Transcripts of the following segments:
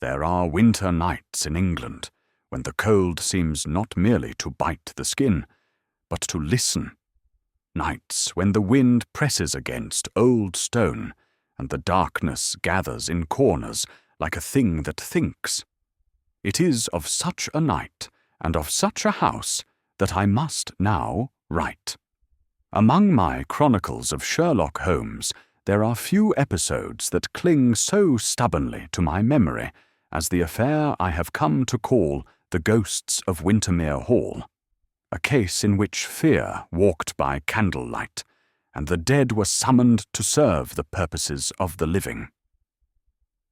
There are winter nights in England when the cold seems not merely to bite the skin, but to listen. Nights when the wind presses against old stone and the darkness gathers in corners like a thing that thinks. It is of such a night and of such a house that I must now write. Among my chronicles of Sherlock Holmes, there are few episodes that cling so stubbornly to my memory as the affair I have come to call the Ghosts of Wintermere Hall, a case in which fear walked by candlelight, and the dead were summoned to serve the purposes of the living.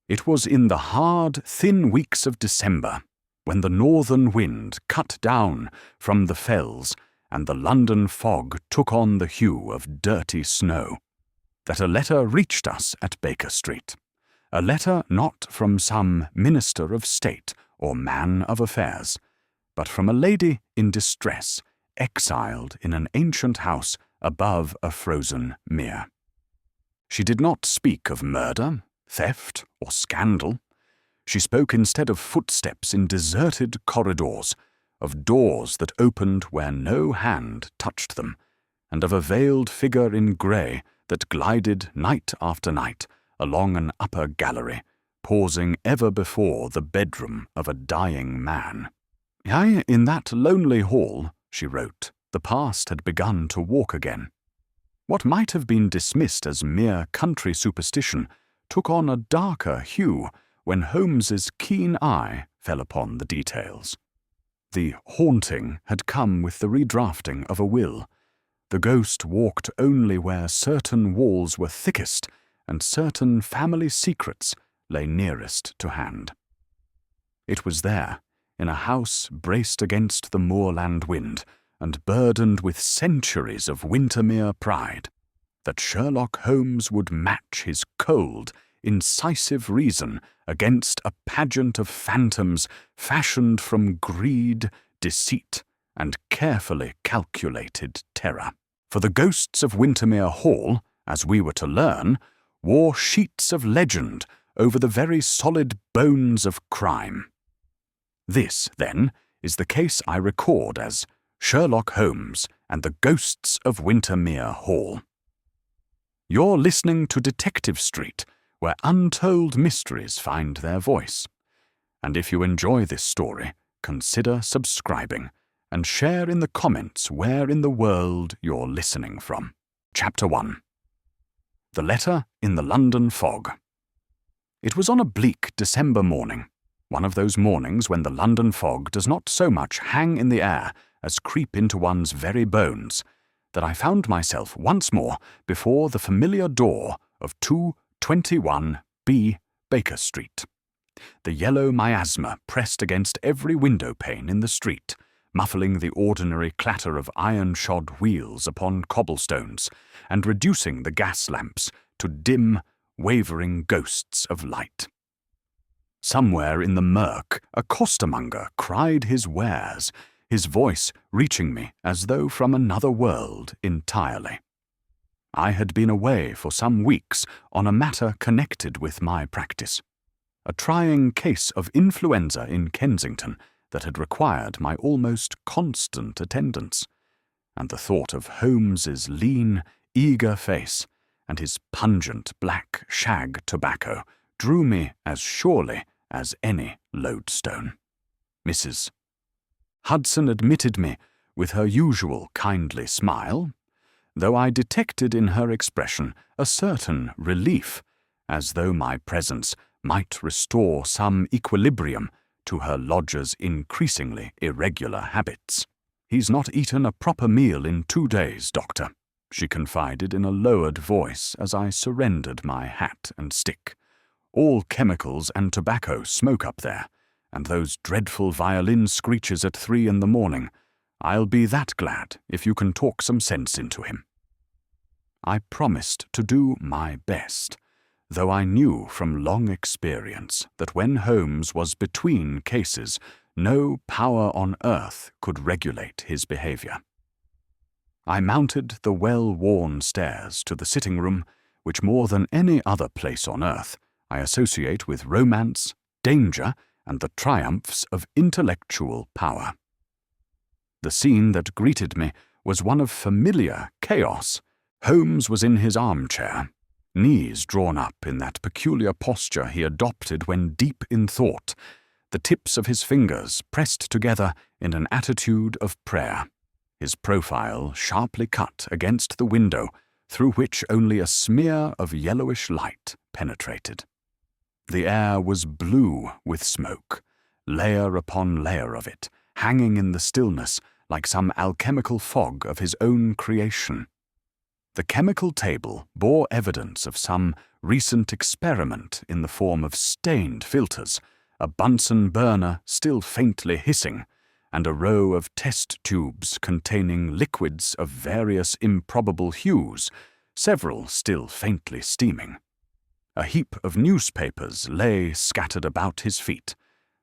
It was in the hard, thin weeks of December, when the northern wind cut down from the fells and the London fog took on the hue of dirty snow, that a letter reached us at Baker Street, a letter not from some minister of state or man of affairs, but from a lady in distress, exiled in an ancient house above a frozen mere. She did not speak of murder, theft, or scandal. She spoke instead of footsteps in deserted corridors, of doors that opened where no hand touched them, and of a veiled figure in grey that glided night after night along an upper gallery, pausing ever before the bedroom of a dying man. Aye, in that lonely hall, she wrote, the past had begun to walk again. What might have been dismissed as mere country superstition took on a darker hue when Holmes's keen eye fell upon the details. The haunting had come with the redrafting of a will. The ghost walked only where certain walls were thickest and certain family secrets lay nearest to hand. It was there, in a house braced against the moorland wind and burdened with centuries of Wintermere pride, that Sherlock Holmes would match his cold, incisive reason against a pageant of phantoms fashioned from greed, deceit, and carefully calculated terror. For the Ghosts of Wintermere Hall, as we were to learn, wore sheets of legend over the very solid bones of crime. This, then, is the case I record as Sherlock Holmes and the Ghosts of Wintermere Hall. You're listening to Detective Street, where untold mysteries find their voice. And if you enjoy this story, consider subscribing and share in the comments where in the world you're listening from. Chapter 1. The Letter in the London Fog. It was on a bleak December morning, one of those mornings when the London fog does not so much hang in the air as creep into one's very bones, that I found myself once more before the familiar door of 221 B Baker Street. The yellow miasma pressed against every window pane in the street, muffling the ordinary clatter of iron-shod wheels upon cobblestones, and reducing the gas lamps to dim, wavering ghosts of light. Somewhere in the murk, a costermonger cried his wares, his voice reaching me as though from another world entirely. I had been away for some weeks on a matter connected with my practice, a trying case of influenza in Kensington that had required my almost constant attendance, and the thought of Holmes's lean, eager face and his pungent black shag tobacco drew me as surely as any lodestone. Mrs. Hudson admitted me with her usual kindly smile, though I detected in her expression a certain relief, as though my presence might restore some equilibrium to her lodger's increasingly irregular habits. "He's not eaten a proper meal in 2 days, Doctor," she confided in a lowered voice as I surrendered my hat and stick. "All chemicals and tobacco smoke up there, and those dreadful violin screeches at 3 in the morning. I'll be that glad if you can talk some sense into him." I promised to do my best, though I knew from long experience that when Holmes was between cases, no power on earth could regulate his behaviour. I mounted the well-worn stairs to the sitting-room, which more than any other place on earth I associate with romance danger, and the triumphs of intellectual power. The scene that greeted me was one of familiar chaos. Holmes was in his armchair, knees drawn up in that peculiar posture he adopted when deep in thought, the tips of his fingers pressed together in an attitude of prayer, his profile sharply cut against the window, through which only a smear of yellowish light penetrated. The air was blue with smoke, layer upon layer of it, hanging in the stillness like some alchemical fog of his own creation. The chemical table bore evidence of some recent experiment in the form of stained filters, a Bunsen burner still faintly hissing, and a row of test tubes containing liquids of various improbable hues, several still faintly steaming. A heap of newspapers lay scattered about his feet,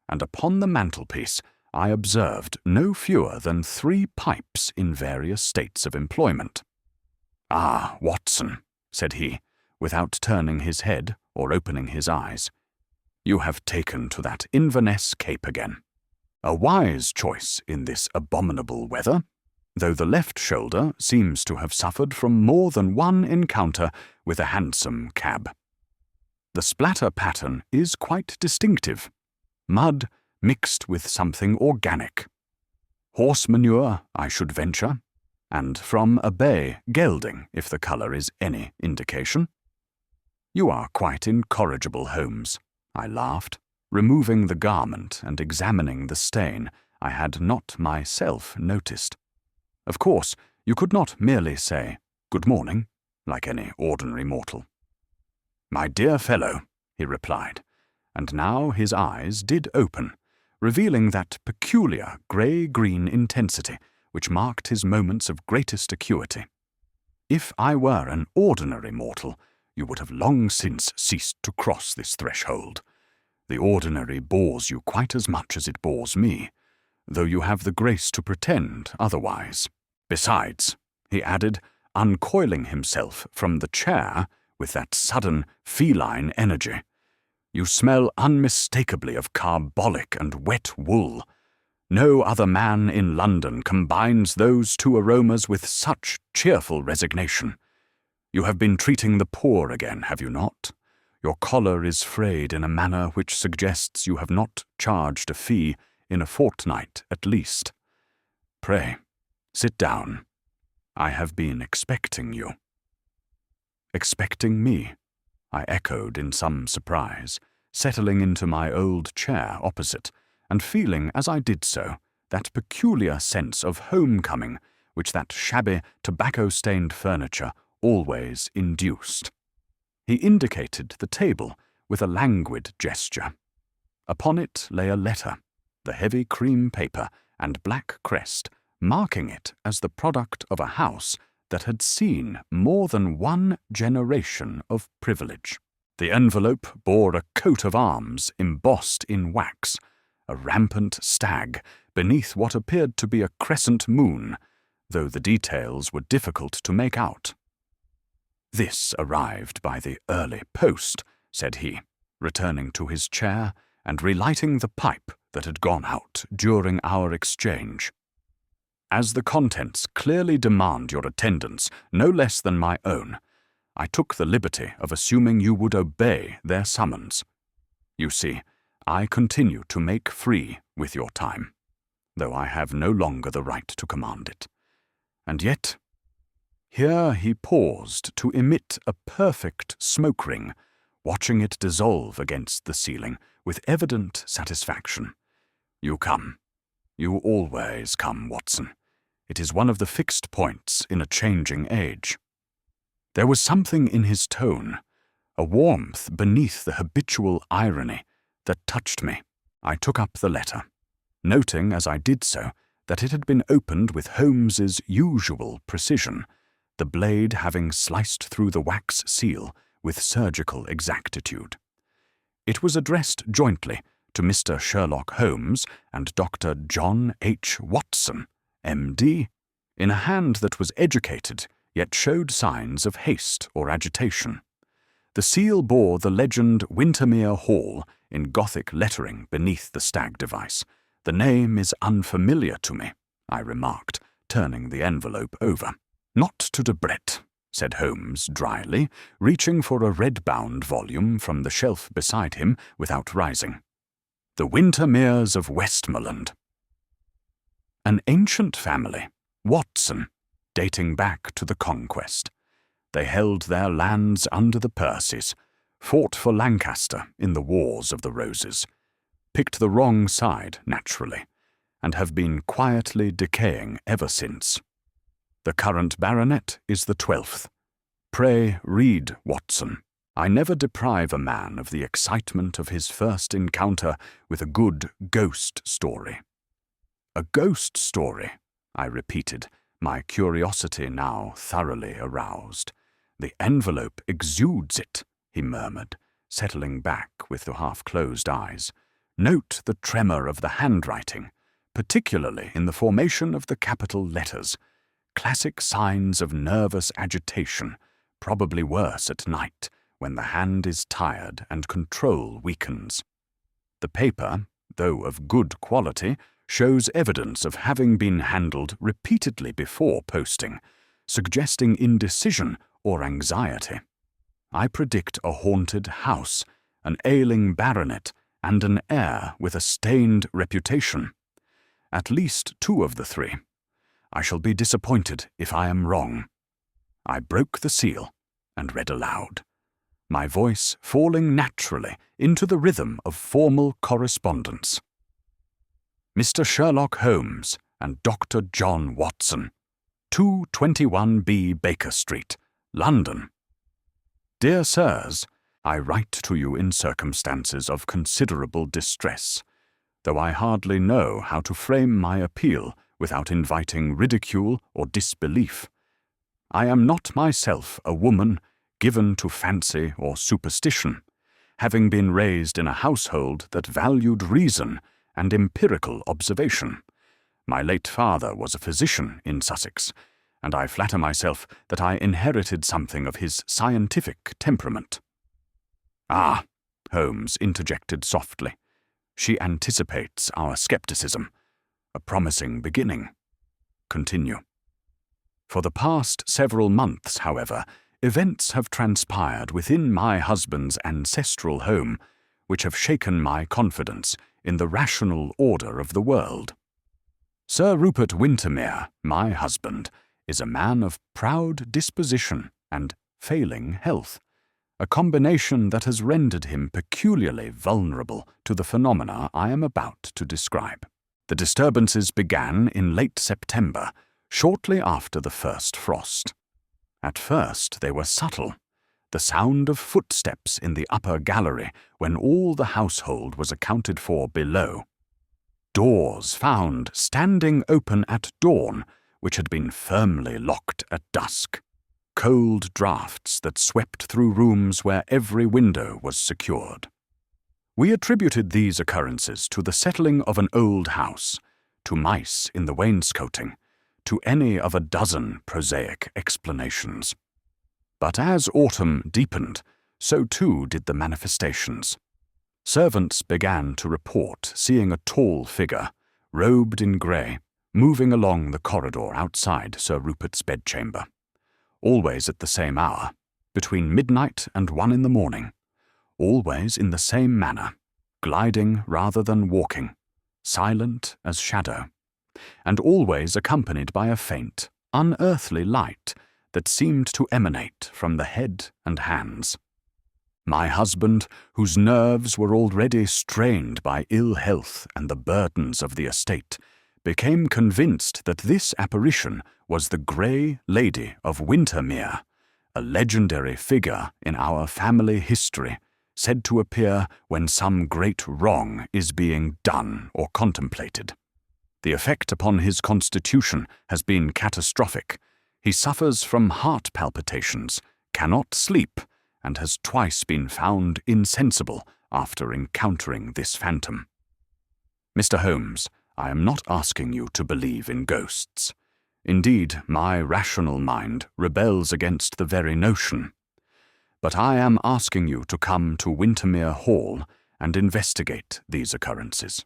and upon the mantelpiece I observed no fewer than 3 pipes in various states of employment. "Ah, Watson," said he, without turning his head or opening his eyes, "you have taken to that Inverness Cape again. A wise choice in this abominable weather, though the left shoulder seems to have suffered from more than one encounter with a hansom cab. The splatter pattern is quite distinctive. Mud mixed with something organic. Horse manure, I should venture, and from a bay gelding, if the colour is any indication." "You are quite incorrigible, Holmes," I laughed, removing the garment and examining the stain I had not myself noticed. "Of course, you could not merely say, 'Good morning,' like any ordinary mortal." "My dear fellow," he replied, and now his eyes did open, revealing that peculiar grey-green intensity which marked his moments of greatest acuity. "If I were an ordinary mortal, you would have long since ceased to cross this threshold. The ordinary bores you quite as much as it bores me, though you have the grace to pretend otherwise. Besides," he added, uncoiling himself from the chair with that sudden feline energy, "you smell unmistakably of carbolic and wet wool. No other man in London combines those 2 aromas with such cheerful resignation. You have been treating the poor again, have you not? Your collar is frayed in a manner which suggests you have not charged a fee in a fortnight at least. Pray, sit down. I have been expecting you." "Expecting me?" I echoed in some surprise, settling into my old chair opposite, and feeling as I did so that peculiar sense of homecoming which that shabby, tobacco-stained furniture always induced. He indicated the table with a languid gesture. Upon it lay a letter, the heavy cream paper and black crest marking it as the product of a house that had seen more than one generation of privilege. The envelope bore a coat of arms embossed in wax, a rampant stag beneath what appeared to be a crescent moon, though the details were difficult to make out. "This arrived by the early post," said he, returning to his chair and relighting the pipe that had gone out during our exchange. "As the contents clearly demand your attendance no less than my own, I took the liberty of assuming you would obey their summons. You see, I continue to make free with your time, though I have no longer the right to command it. And yet—" Here he paused to emit a perfect smoke ring, watching it dissolve against the ceiling with evident satisfaction. "You come. You always come, Watson. It is one of the fixed points in a changing age." There was something in his tone, a warmth beneath the habitual irony, that touched me. I took up the letter, noting as I did so that it had been opened with Holmes's usual precision, the blade having sliced through the wax seal with surgical exactitude. It was addressed jointly to Mr. Sherlock Holmes and Dr. John H. Watson, M.D., in a hand that was educated yet showed signs of haste or agitation. The seal bore the legend Wintermere Hall in Gothic lettering beneath the stag device. "The name is unfamiliar to me," I remarked, turning the envelope over. "Not to Debrett," said Holmes dryly, reaching for a red-bound volume from the shelf beside him without rising. "The Wintermeres of Westmorland. An ancient family, Watson, dating back to the Conquest. They held their lands under the Percys, fought for Lancaster in the Wars of the Roses, picked the wrong side, naturally, and have been quietly decaying ever since. The current baronet is the 12th. Pray read Watson. I never deprive a man of the excitement of his first encounter with a good ghost story." "A ghost story," I repeated, my curiosity now thoroughly aroused. "The envelope exudes it," he murmured, settling back with the half-closed eyes. "Note the tremor of the handwriting, particularly in the formation of the capital letters. Classic signs of nervous agitation, probably worse at night, when the hand is tired and control weakens. The paper, though of good quality, shows evidence of having been handled repeatedly before posting, suggesting indecision or anxiety. I predict a haunted house, an ailing baronet, and an heir with a stained reputation. At least 2 of the 3. I shall be disappointed if I am wrong." I broke the seal and read aloud, my voice falling naturally into the rhythm of formal correspondence. "Mr. Sherlock Holmes and Dr. John Watson, 221B Baker Street, London. Dear Sirs, I write to you in circumstances of considerable distress, though I hardly know how to frame my appeal without inviting ridicule or disbelief. I am not myself a woman given to fancy or superstition, having been raised in a household that valued reason and empirical observation. My late father was a physician in Sussex, and I flatter myself that I inherited something of his scientific temperament." "Ah," Holmes interjected softly. "She anticipates our skepticism. A promising beginning. Continue." "For the past several months, however, events have transpired within my husband's ancestral home which have shaken my confidence in the rational order of the world. Sir Rupert Wintermere, my husband, is a man of proud disposition and failing health, a combination that has rendered him peculiarly vulnerable to the phenomena I am about to describe. The disturbances began in late September, shortly after the first frost. At first they were subtle, the sound of footsteps in the upper gallery when all the household was accounted for below. Doors found standing open at dawn, which had been firmly locked at dusk. Cold draughts that swept through rooms where every window was secured. We attributed these occurrences to the settling of an old house, to mice in the wainscoting, to any of a dozen prosaic explanations. But as autumn deepened, so too did the manifestations. Servants began to report seeing a tall figure, robed in grey, moving along the corridor outside Sir Rupert's bedchamber, always at the same hour, between midnight and 1 in the morning, always in the same manner, gliding rather than walking, silent as shadow, and always accompanied by a faint, unearthly light that seemed to emanate from the head and hands. My husband, whose nerves were already strained by ill health and the burdens of the estate, became convinced that this apparition was the Grey Lady of Wintermere, a legendary figure in our family history, said to appear when some great wrong is being done or contemplated. The effect upon his constitution has been catastrophic. He suffers from heart palpitations, cannot sleep, and has twice been found insensible after encountering this phantom. Mr. Holmes, I am not asking you to believe in ghosts. Indeed, my rational mind rebels against the very notion. But I am asking you to come to Wintermere Hall and investigate these occurrences.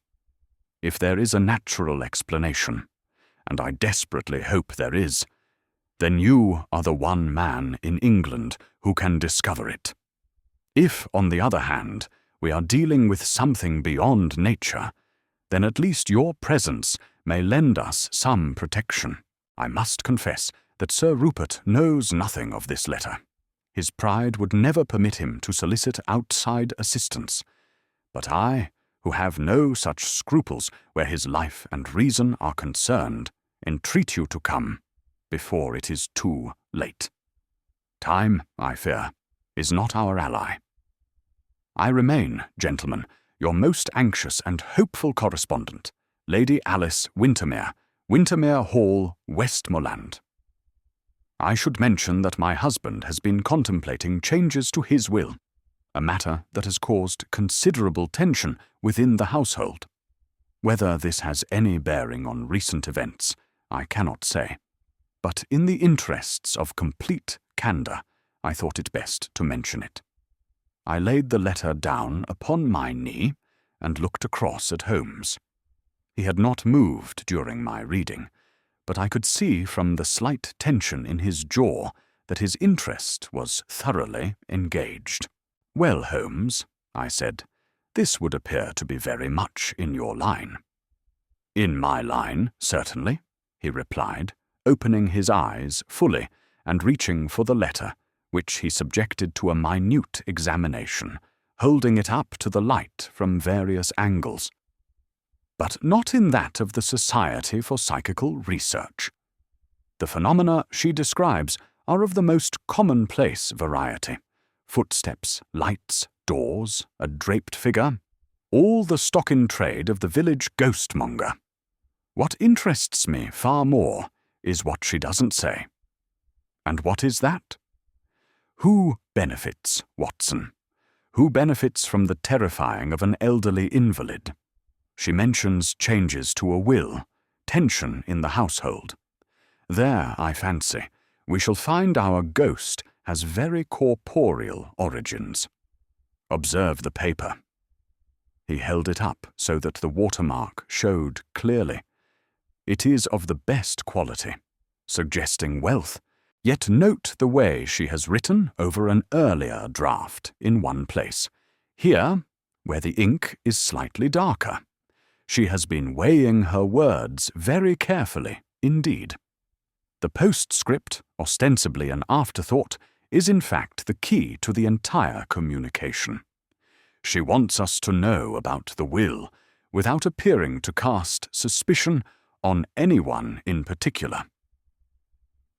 If there is a natural explanation, and I desperately hope there is, then you are the one man in England who can discover it. If, on the other hand, we are dealing with something beyond nature, then at least your presence may lend us some protection. I must confess that Sir Rupert knows nothing of this letter. His pride would never permit him to solicit outside assistance. But I, who have no such scruples where his life and reason are concerned, entreat you to come before it is too late. Time, I fear, is not our ally. I remain, gentlemen, your most anxious and hopeful correspondent, Lady Alice Wintermere, Wintermere Hall, Westmorland. I should mention that my husband has been contemplating changes to his will, a matter that has caused considerable tension within the household. Whether this has any bearing on recent events, I cannot say, but in the interests of complete candour, I thought it best to mention it. I laid the letter down upon my knee and looked across at Holmes. He had not moved during my reading, but I could see from the slight tension in his jaw that his interest was thoroughly engaged. "Well, Holmes," I said, "this would appear to be very much in your line." "In my line, certainly," he replied, opening his eyes fully and reaching for the letter, which he subjected to a minute examination, holding it up to the light from various angles. "But not in that of the Society for Psychical Research. The phenomena she describes are of the most commonplace variety. Footsteps, lights, doors, a draped figure, all the stock in trade of the village ghostmonger. What interests me far more is what she doesn't say." "And what is that?" "Who benefits, Watson? Who benefits from the terrifying of an elderly invalid? She mentions changes to a will, tension in the household. There, I fancy, we shall find our ghost has very corporeal origins. Observe the paper." He held it up so that the watermark showed clearly. "It is of the best quality, suggesting wealth. Yet note the way she has written over an earlier draft in one place. Here, where the ink is slightly darker. She has been weighing her words very carefully indeed. The postscript, ostensibly an afterthought, is in fact the key to the entire communication. She wants us to know about the will without appearing to cast suspicion on anyone in particular."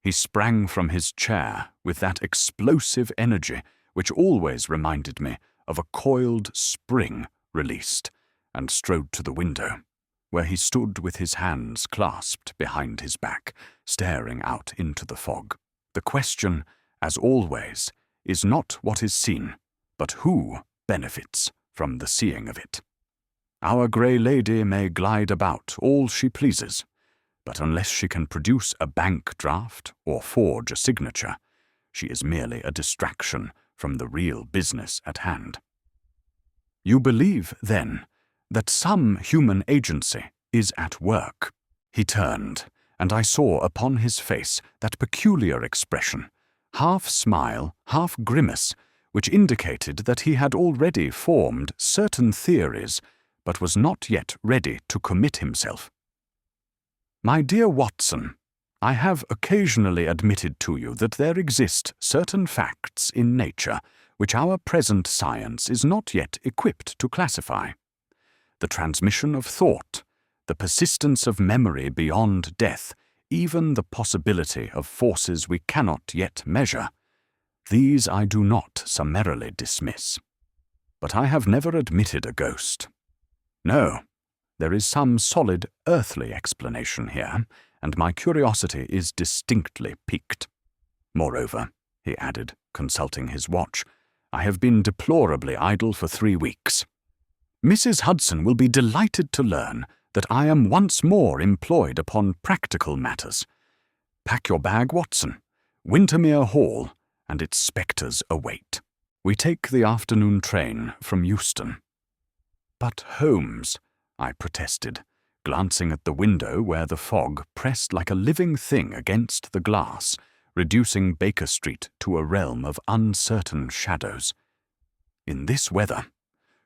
He sprang from his chair with that explosive energy which always reminded me of a coiled spring released, and strode to the window, where he stood with his hands clasped behind his back, staring out into the fog. The question, as always, is not what is seen, but who benefits from the seeing of it. Our grey lady may glide about all she pleases, but unless she can produce a bank draft or forge a signature, she is merely a distraction from the real business at hand. "You believe, then, that some human agency is at work?" He turned, and I saw upon his face that peculiar expression, half smile, half grimace, which indicated that he had already formed certain theories, but was not yet ready to commit himself. "My dear Watson, I have occasionally admitted to you that there exist certain facts in nature which our present science is not yet equipped to classify. The transmission of thought, the persistence of memory beyond death, even the possibility of forces we cannot yet measure. These I do not summarily dismiss. But I have never admitted a ghost. No, there is some solid earthly explanation here, and my curiosity is distinctly piqued. Moreover," he added, consulting his watch, "I have been deplorably idle for 3 weeks. Mrs. Hudson will be delighted to learn that I am once more employed upon practical matters. Pack your bag, Watson. Wintermere Hall and its spectres await. We take the afternoon train from Euston." "But Holmes," I protested, glancing at the window where the fog pressed like a living thing against the glass, reducing Baker Street to a realm of uncertain shadows. "In this weather,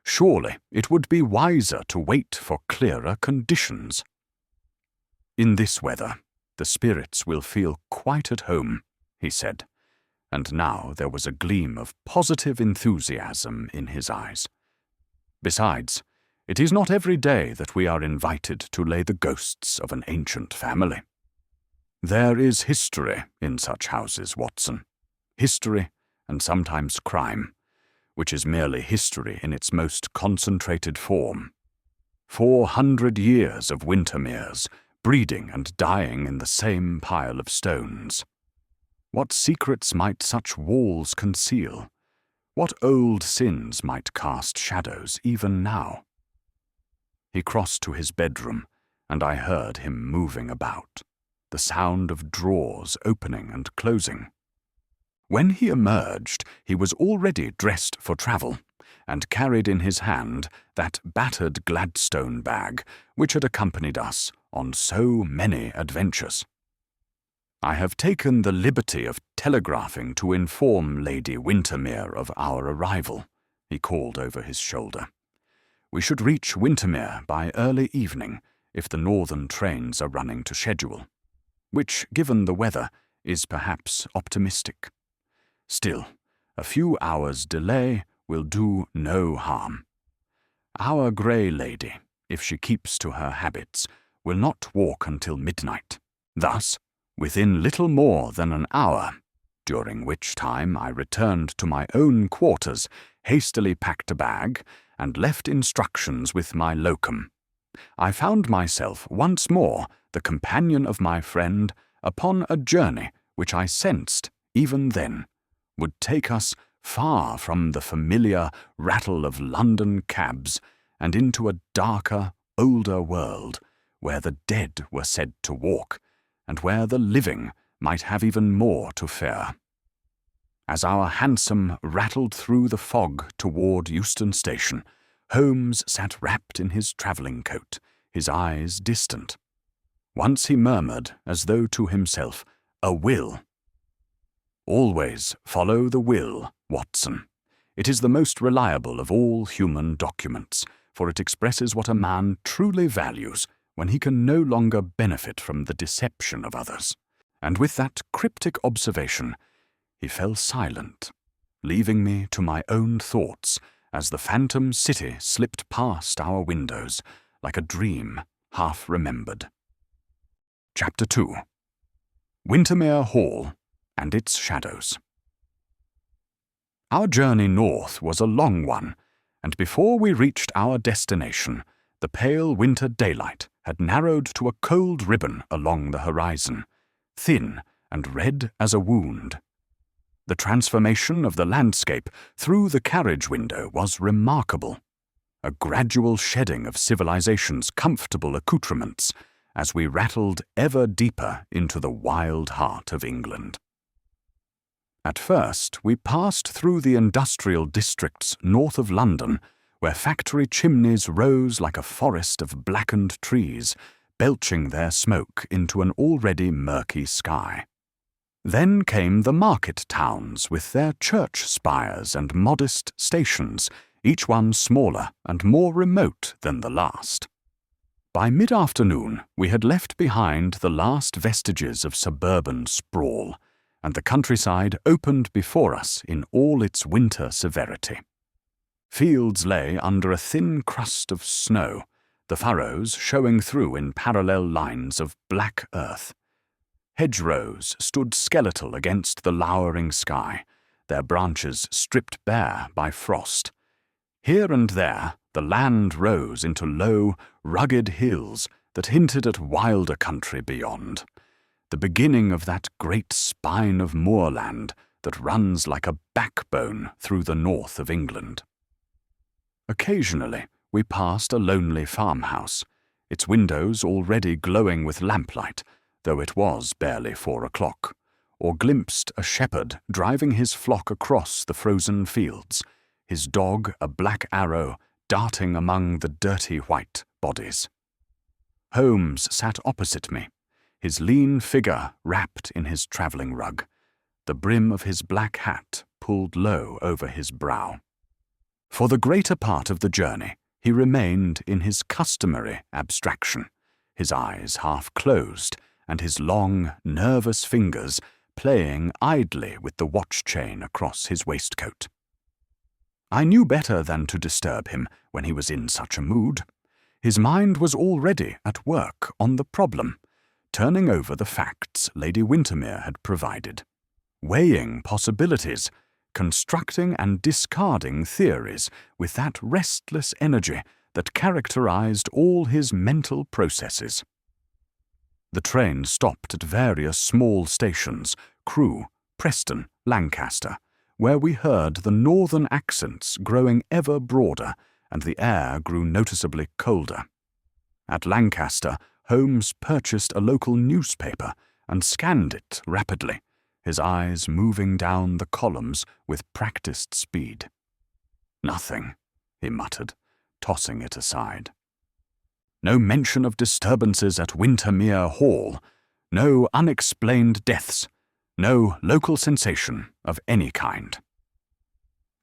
surely it would be wiser to wait for clearer conditions." "In this weather, the spirits will feel quite at home," he said, and now there was a gleam of positive enthusiasm in his eyes. "Besides, it is not every day that we are invited to lay the ghosts of an ancient family. There is history in such houses, Watson. History, and sometimes crime, which is merely history in its most concentrated form. 400 years of Wintermeres, breeding and dying in the same pile of stones. What secrets might such walls conceal? What old sins might cast shadows even now?" He crossed to his bedroom, and I heard him moving about, the sound of drawers opening and closing. When he emerged, he was already dressed for travel, and carried in his hand that battered Gladstone bag which had accompanied us on so many adventures. "I have taken the liberty of telegraphing to inform Lady Wintermere of our arrival," he called over his shoulder. "We should reach Wintermere by early evening if the northern trains are running to schedule, which, given the weather, is perhaps optimistic. Still, a few hours' delay will do no harm. Our grey lady, if she keeps to her habits, will not walk until midnight. Thus, within little more than an hour, during which time I returned to my own quarters, hastily packed a bag, and left instructions with my locum, I found myself once more the companion of my friend upon a journey which I sensed, even then, would take us far from the familiar rattle of London cabs and into a darker, older world, where the dead were said to walk, and where the living might have even more to fear. As our hansom rattled through the fog toward Euston Station, Holmes sat wrapped in his travelling coat, his eyes distant. Once he murmured, as though to himself, "A will." "Always follow the will, Watson. It is the most reliable of all human documents, for it expresses what a man truly values when he can no longer benefit from the deception of others." And with that cryptic observation, he fell silent, leaving me to my own thoughts as the phantom city slipped past our windows like a dream half remembered. Chapter 2. Wintermere Hall and its Shadows. Our journey north was a long one, and before we reached our destination, the pale winter daylight had narrowed to a cold ribbon along the horizon, thin and red as a wound. The transformation of the landscape through the carriage window was remarkable, a gradual shedding of civilization's comfortable accoutrements as we rattled ever deeper into the wild heart of England. At first, we passed through the industrial districts north of London, where factory chimneys rose like a forest of blackened trees, belching their smoke into an already murky sky. Then came the market towns with their church spires and modest stations, each one smaller and more remote than the last. By mid-afternoon, we had left behind the last vestiges of suburban sprawl, and the countryside opened before us in all its winter severity. Fields lay under a thin crust of snow, the furrows showing through in parallel lines of black earth. Hedgerows stood skeletal against the lowering sky, their branches stripped bare by frost. Here and there the land rose into low, rugged hills that hinted at wilder country beyond, the beginning of that great spine of moorland that runs like a backbone through the north of England. Occasionally we passed a lonely farmhouse, its windows already glowing with lamplight, though it was barely 4 o'clock, or glimpsed a shepherd driving his flock across the frozen fields, his dog a black arrow darting among the dirty white bodies. Holmes sat opposite me, his lean figure wrapped in his travelling rug, the brim of his black hat pulled low over his brow. For the greater part of the journey, he remained in his customary abstraction, his eyes half closed and his long, nervous fingers playing idly with the watch chain across his waistcoat. I knew better than to disturb him when he was in such a mood. His mind was already at work on the problem, turning over the facts Lady Wintermere had provided, weighing possibilities, constructing and discarding theories with that restless energy that characterized all his mental processes. The train stopped at various small stations, Crewe, Preston, Lancaster, where we heard the northern accents growing ever broader and the air grew noticeably colder. At Lancaster, Holmes purchased a local newspaper and scanned it rapidly, his eyes moving down the columns with practiced speed. "Nothing," he muttered, tossing it aside. No mention of disturbances at Wintermere Hall, no unexplained deaths, no local sensation of any kind.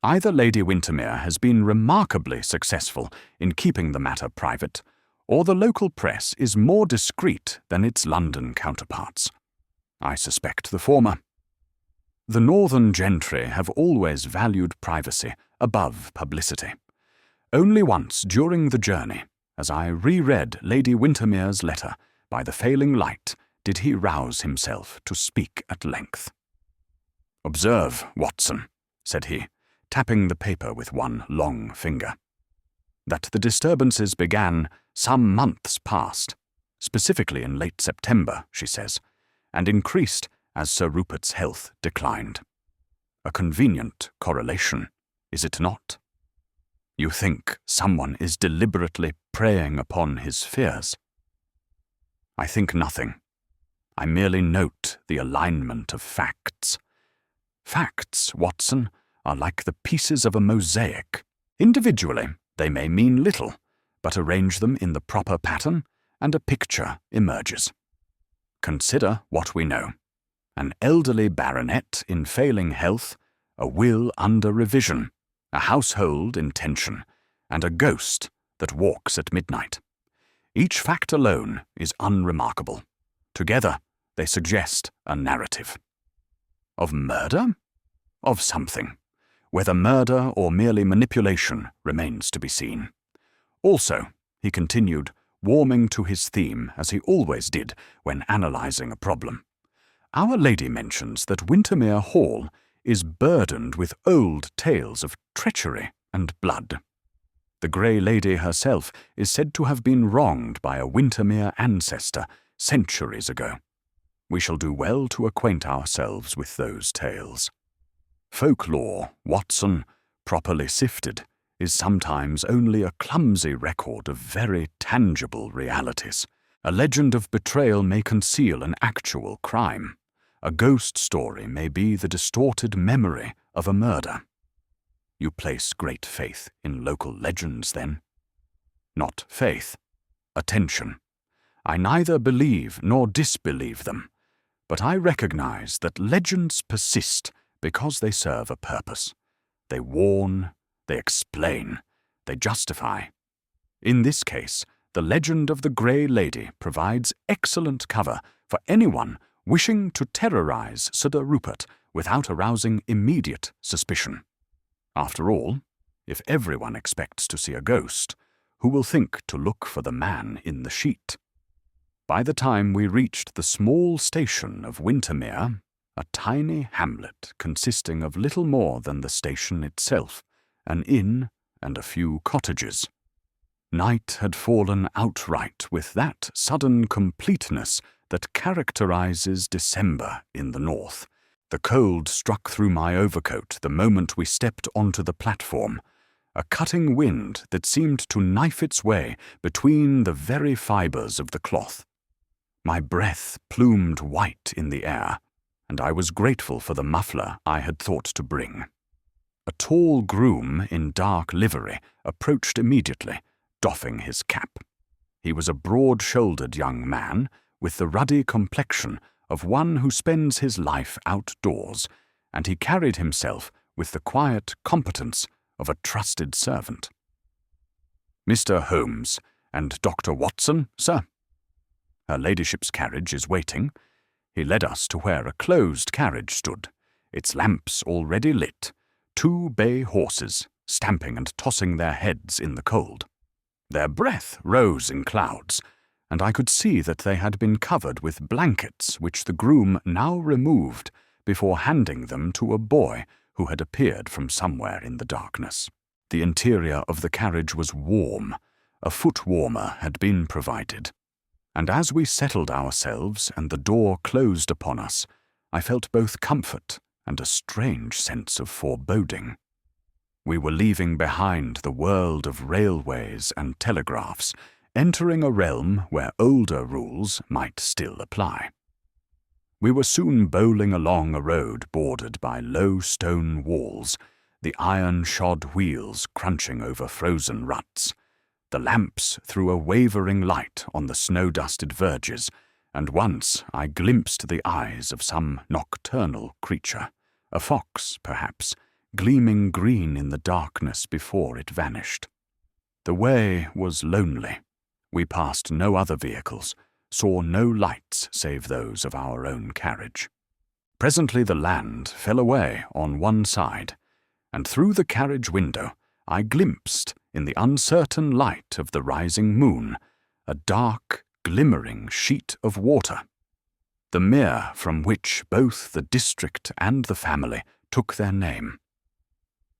Either Lady Wintermere has been remarkably successful in keeping the matter private, or the local press is more discreet than its London counterparts. I suspect the former. The northern gentry have always valued privacy above publicity. Only once during the journey, as I reread Lady Wintermere's letter by the failing light, did he rouse himself to speak at length. "Observe, Watson," said he, tapping the paper with one long finger, "that the disturbances began some months past, specifically in late September, she says, and increased as Sir Rupert's health declined. A convenient correlation, is it not? You think someone is deliberately preying upon his fears? I think nothing. I merely note the alignment of facts. Facts, Watson, are like the pieces of a mosaic. Individually, they may mean little, but arrange them in the proper pattern, and a picture emerges. Consider what we know. An elderly baronet in failing health, a will under revision, a household in tension, and a ghost that walks at midnight. Each fact alone is unremarkable. Together, they suggest a narrative. Of murder? Of something. Whether murder or merely manipulation remains to be seen. Also, he continued, warming to his theme as he always did when analyzing a problem, Our Lady mentions that Wintermere Hall is burdened with old tales of treachery and blood. The Grey Lady herself is said to have been wronged by a Wintermere ancestor centuries ago. We shall do well to acquaint ourselves with those tales. Folklore, Watson, properly sifted, is sometimes only a clumsy record of very tangible realities. A legend of betrayal may conceal an actual crime. A ghost story may be the distorted memory of a murder. You place great faith in local legends, then? Not faith. Attention. I neither believe nor disbelieve them, but I recognize that legends persist because they serve a purpose. They warn, they explain, they justify. In this case, the legend of the Grey Lady provides excellent cover for anyone wishing to terrorize Sir Rupert without arousing immediate suspicion. After all, if everyone expects to see a ghost, who will think to look for the man in the sheet? By the time we reached the small station of Wintermere, a tiny hamlet consisting of little more than the station itself, an inn and a few cottages, night had fallen outright with that sudden completeness that characterizes December in the north. The cold struck through my overcoat the moment we stepped onto the platform, a cutting wind that seemed to knife its way between the very fibers of the cloth. My breath plumed white in the air, and I was grateful for the muffler I had thought to bring. A tall groom in dark livery approached immediately, doffing his cap. He was a broad-shouldered young man with the ruddy complexion of one who spends his life outdoors, and he carried himself with the quiet competence of a trusted servant. "Mr. Holmes and Dr. Watson, sir." "Her ladyship's carriage is waiting." He led us to where a closed carriage stood, its lamps already lit, 2 bay horses stamping and tossing their heads in the cold. Their breath rose in clouds, and I could see that they had been covered with blankets which the groom now removed before handing them to a boy who had appeared from somewhere in the darkness. The interior of the carriage was warm. A foot warmer had been provided, and as we settled ourselves and the door closed upon us, I felt both comfort and a strange sense of foreboding. We were leaving behind the world of railways and telegraphs, entering a realm where older rules might still apply. We were soon bowling along a road bordered by low stone walls, the iron-shod wheels crunching over frozen ruts. The lamps threw a wavering light on the snow-dusted verges, and once I glimpsed the eyes of some nocturnal creature, a fox, perhaps, gleaming green in the darkness before it vanished. The way was lonely. We passed no other vehicles, saw no lights save those of our own carriage. Presently the land fell away on one side, and through the carriage window I glimpsed, in the uncertain light of the rising moon, a dark, glimmering sheet of water, the mere from which both the district and the family took their name.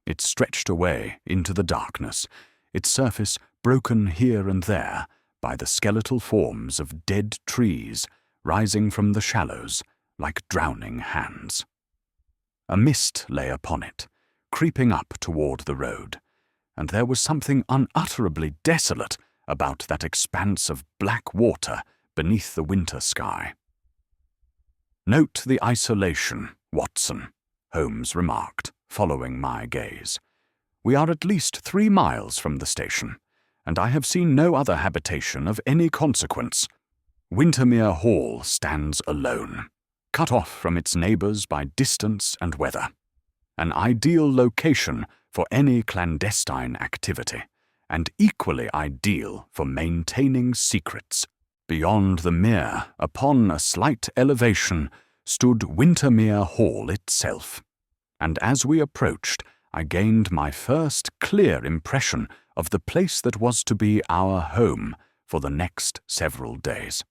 It stretched away into the darkness, its surface broken here and there by the skeletal forms of dead trees rising from the shallows like drowning hands. A mist lay upon it, creeping up toward the road, and there was something unutterably desolate about that expanse of black water beneath the winter sky. "Note the isolation, Watson," Holmes remarked, following my gaze. "We are at least 3 miles from the station, and I have seen no other habitation of any consequence. Wintermere Hall stands alone, cut off from its neighbours by distance and weather, an ideal location for any clandestine activity, and equally ideal for maintaining secrets. Beyond the mere, upon a slight elevation, stood Wintermere Hall itself, and as we approached, I gained my first clear impression of the place that was to be our home for the next several days.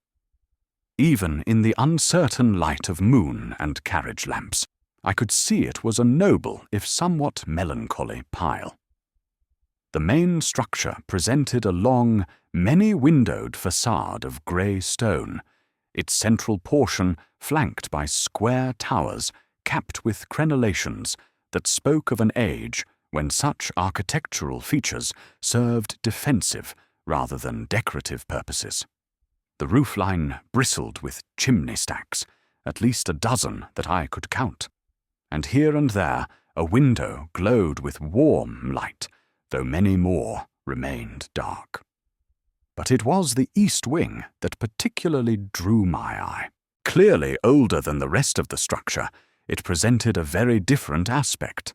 Even in the uncertain light of moon and carriage lamps, I could see it was a noble, if somewhat melancholy, pile. The main structure presented a long, many-windowed facade of grey stone, its central portion flanked by square towers capped with crenellations that spoke of an age when such architectural features served defensive rather than decorative purposes. The roofline bristled with chimney stacks, at least a dozen that I could count, and here and there a window glowed with warm light, though many more remained dark. But it was the east wing that particularly drew my eye. Clearly older than the rest of the structure, it presented a very different aspect.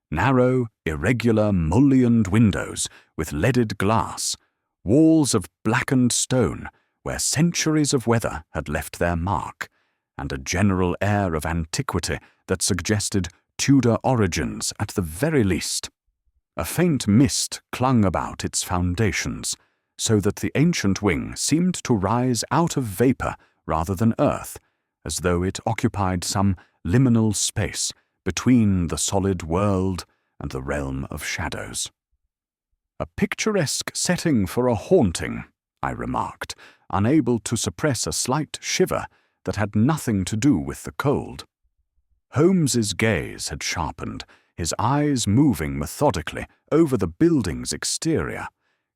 Narrow, irregular, mullioned windows with leaded glass, walls of blackened stone where centuries of weather had left their mark, and a general air of antiquity that suggested Tudor origins at the very least. A faint mist clung about its foundations, so that the ancient wing seemed to rise out of vapour rather than earth, as though it occupied some liminal space between the solid world and the realm of shadows. "A picturesque setting for a haunting," I remarked, unable to suppress a slight shiver that had nothing to do with the cold. Holmes's gaze had sharpened, his eyes moving methodically over the building's exterior,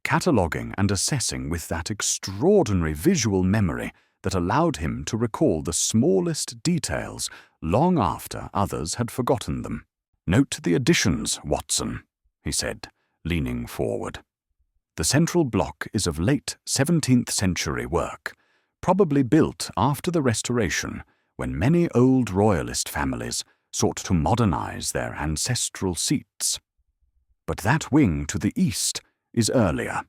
cataloguing and assessing with that extraordinary visual memory that allowed him to recall the smallest details long after others had forgotten them. "Note the additions, Watson," he said, leaning forward. "The central block is of late 17th century work, probably built after the Restoration, when many old royalist families sought to modernize their ancestral seats. But that wing to the east is earlier,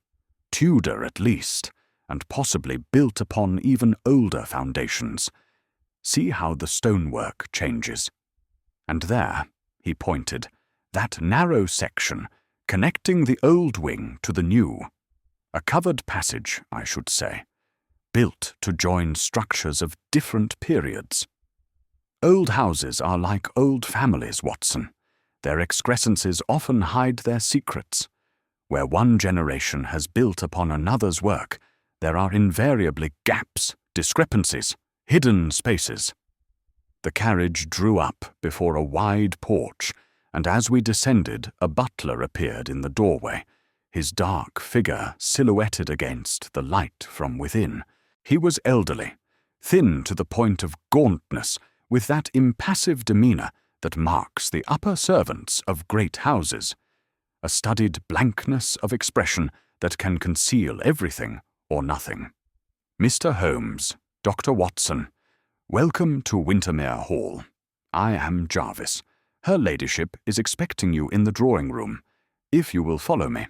Tudor at least, and possibly built upon even older foundations. See how the stonework changes. And there," he pointed, "that narrow section connecting the old wing to the new. A covered passage, I should say, built to join structures of different periods. Old houses are like old families, Watson. Their excrescences often hide their secrets. Where one generation has built upon another's work, there are invariably gaps, discrepancies, hidden spaces." The carriage drew up before a wide porch, and as we descended, a butler appeared in the doorway, his dark figure silhouetted against the light from within. He was elderly, thin to the point of gauntness, with that impassive demeanour that marks the upper servants of great houses, a studied blankness of expression that can conceal everything or nothing. "Mr. Holmes, Dr. Watson, welcome to Wintermere Hall. I am Jarvis. Her ladyship is expecting you in the drawing-room, if you will follow me."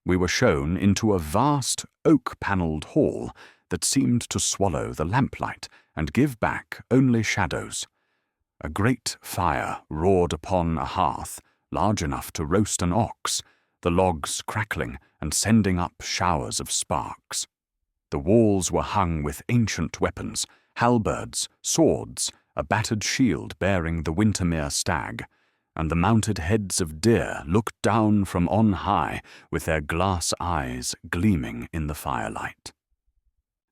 We were shown into a vast oak-panelled hall that seemed to swallow the lamplight and give back only shadows. A great fire roared upon a hearth large enough to roast an ox, the logs crackling and sending up showers of sparks. The walls were hung with ancient weapons, halberds, swords, a battered shield bearing the Wintermere stag, and the mounted heads of deer looked down from on high with their glass eyes gleaming in the firelight.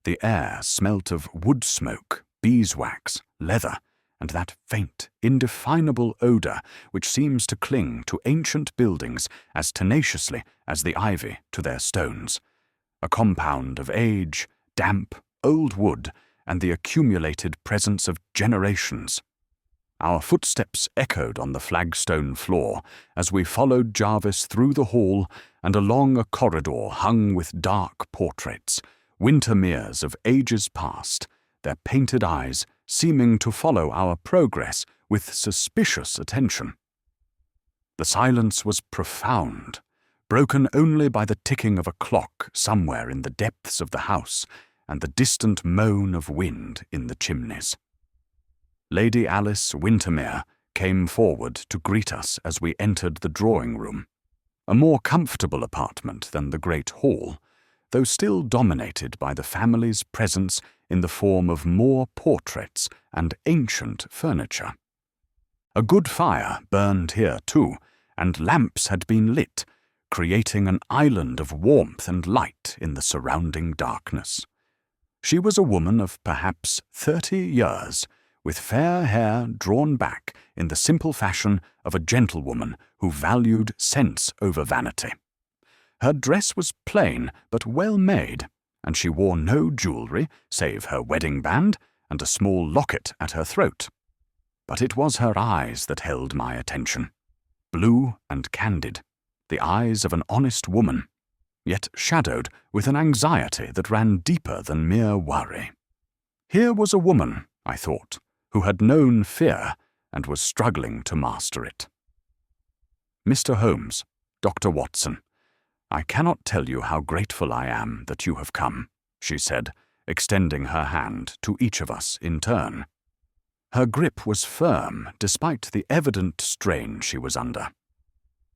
The air smelt of wood smoke, beeswax, leather, and that faint, indefinable odour which seems to cling to ancient buildings as tenaciously as the ivy to their stones, a compound of age, damp, old wood, and the accumulated presence of generations. Our footsteps echoed on the flagstone floor as we followed Jarvis through the hall and along a corridor hung with dark portraits, Wintermeres of ages past, their painted eyes seeming to follow our progress with suspicious attention. The silence was profound, broken only by the ticking of a clock somewhere in the depths of the house and the distant moan of wind in the chimneys. Lady Alice Wintermere came forward to greet us as we entered the drawing-room, a more comfortable apartment than the great hall, though still dominated by the family's presence in the form of more portraits and ancient furniture. A good fire burned here too, and lamps had been lit, creating an island of warmth and light in the surrounding darkness. She was a woman of perhaps 30 years, with fair hair drawn back in the simple fashion of a gentlewoman who valued sense over vanity. Her dress was plain but well made, and she wore no jewellery save her wedding band and a small locket at her throat. But it was her eyes that held my attention, blue and candid, the eyes of an honest woman, yet shadowed with an anxiety that ran deeper than mere worry. Here was a woman, I thought, who had known fear and was struggling to master it. "Mr. Holmes, Dr. Watson, I cannot tell you how grateful I am that you have come," she said, extending her hand to each of us in turn. Her grip was firm despite the evident strain she was under.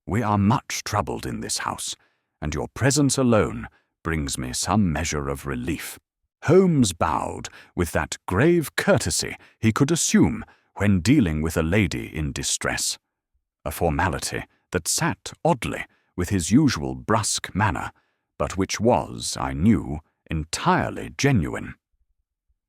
"We are much troubled in this house, and your presence alone brings me some measure of relief." Holmes bowed with that grave courtesy he could assume when dealing with a lady in distress, a formality that sat oddly with his usual brusque manner, but which was, I knew, entirely genuine.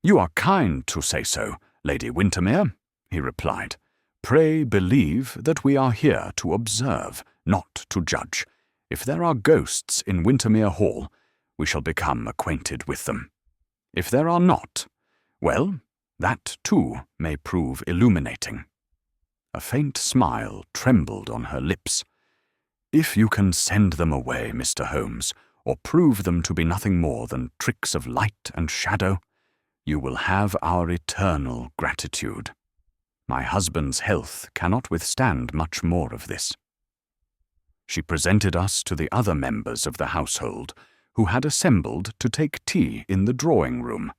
"You are kind to say so, Lady Wintermere," he replied. "Pray believe that we are here to observe, not to judge. If there are ghosts in Wintermere Hall, we shall become acquainted with them. If there are not, well, that too may prove illuminating." A faint smile trembled on her lips. "If you can send them away, Mr. Holmes, or prove them to be nothing more than tricks of light and shadow, you will have our eternal gratitude. My husband's health cannot withstand much more of this." She presented us to the other members of the household, who had assembled to take tea in the drawing-room,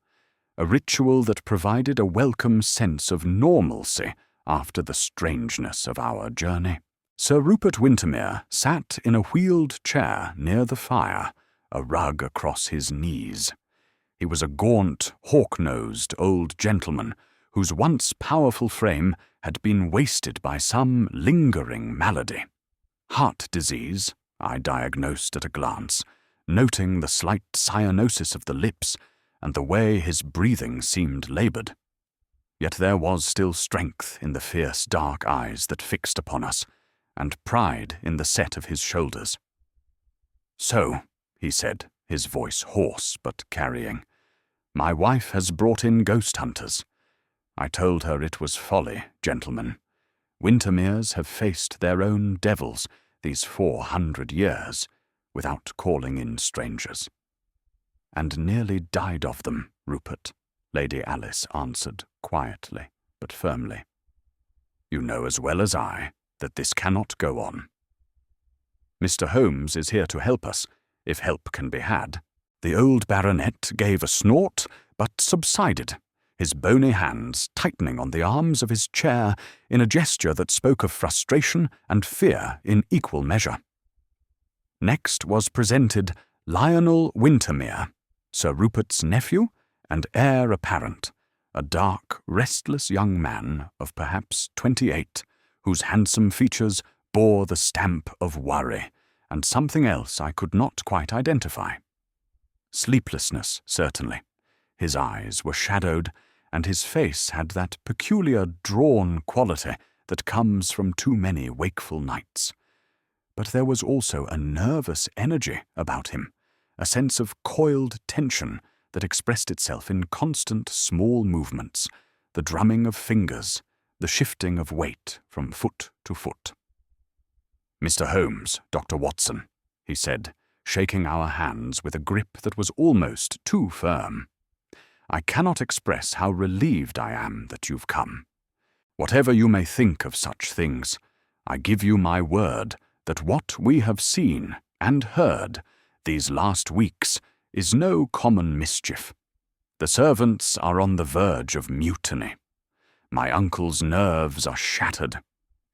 a ritual that provided a welcome sense of normalcy after the strangeness of our journey. Sir Rupert Wintermere sat in a wheeled chair near the fire, a rug across his knees. He was a gaunt, hawk-nosed old gentleman whose once powerful frame had been wasted by some lingering malady. Heart disease, I diagnosed at a glance, noting the slight cyanosis of the lips and the way his breathing seemed laboured. Yet there was still strength in the fierce dark eyes that fixed upon us, and pride in the set of his shoulders. "So," he said, his voice hoarse but carrying, "my wife has brought in ghost hunters. I told her it was folly, gentlemen. Wintermeres have faced their own devils these 400 years without calling in strangers." "And nearly died of them, Rupert," Lady Alice answered quietly but firmly. "You know as well as I that this cannot go on. Mr. Holmes is here to help us, if help can be had." The old baronet gave a snort, but subsided, his bony hands tightening on the arms of his chair in a gesture that spoke of frustration and fear in equal measure. Next was presented Lionel Wintermere, Sir Rupert's nephew and heir apparent, a dark, restless young man of perhaps 28, whose handsome features bore the stamp of worry and something else I could not quite identify. Sleeplessness, certainly. His eyes were shadowed, and his face had that peculiar drawn quality that comes from too many wakeful nights. But there was also a nervous energy about him, a sense of coiled tension that expressed itself in constant small movements, the drumming of fingers, the shifting of weight from foot to foot. "Mr. Holmes, Dr. Watson," he said, shaking our hands with a grip that was almost too firm. "I cannot express how relieved I am that you've come. Whatever you may think of such things, I give you my word that what we have seen and heard these last weeks is no common mischief. The servants are on the verge of mutiny. My uncle's nerves are shattered.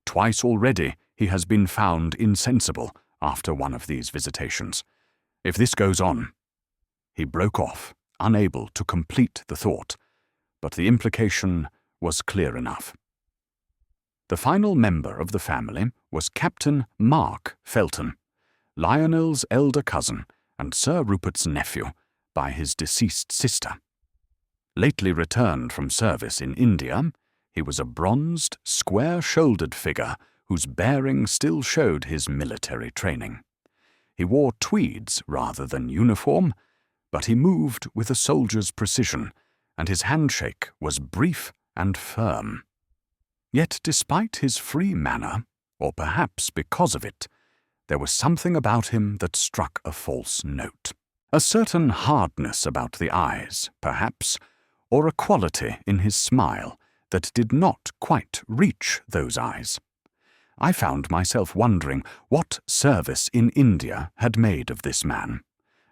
Twice already he has been found insensible after one of these visitations. If this goes on—" He broke off, unable to complete the thought, but the implication was clear enough. The final member of the family was Captain Mark Felton, Lionel's elder cousin and Sir Rupert's nephew by his deceased sister. Lately returned from service in India, he was a bronzed, square-shouldered figure whose bearing still showed his military training. He wore tweeds rather than uniform, but he moved with a soldier's precision, and his handshake was brief and firm. Yet despite his free manner, or perhaps because of it, there was something about him that struck a false note. A certain hardness about the eyes, perhaps, or a quality in his smile that did not quite reach those eyes. I found myself wondering what service in India had made of this man,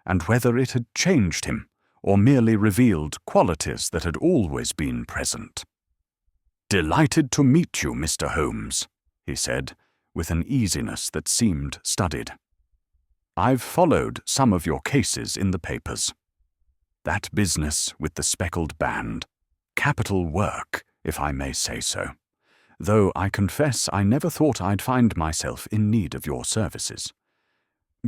and whether it had changed him, or merely revealed qualities that had always been present. "Delighted to meet you, Mr. Holmes," he said, with an easiness that seemed studied. "I've followed some of your cases in the papers. That business with the speckled band, capital work, if I may say so, though I confess I never thought I'd find myself in need of your services.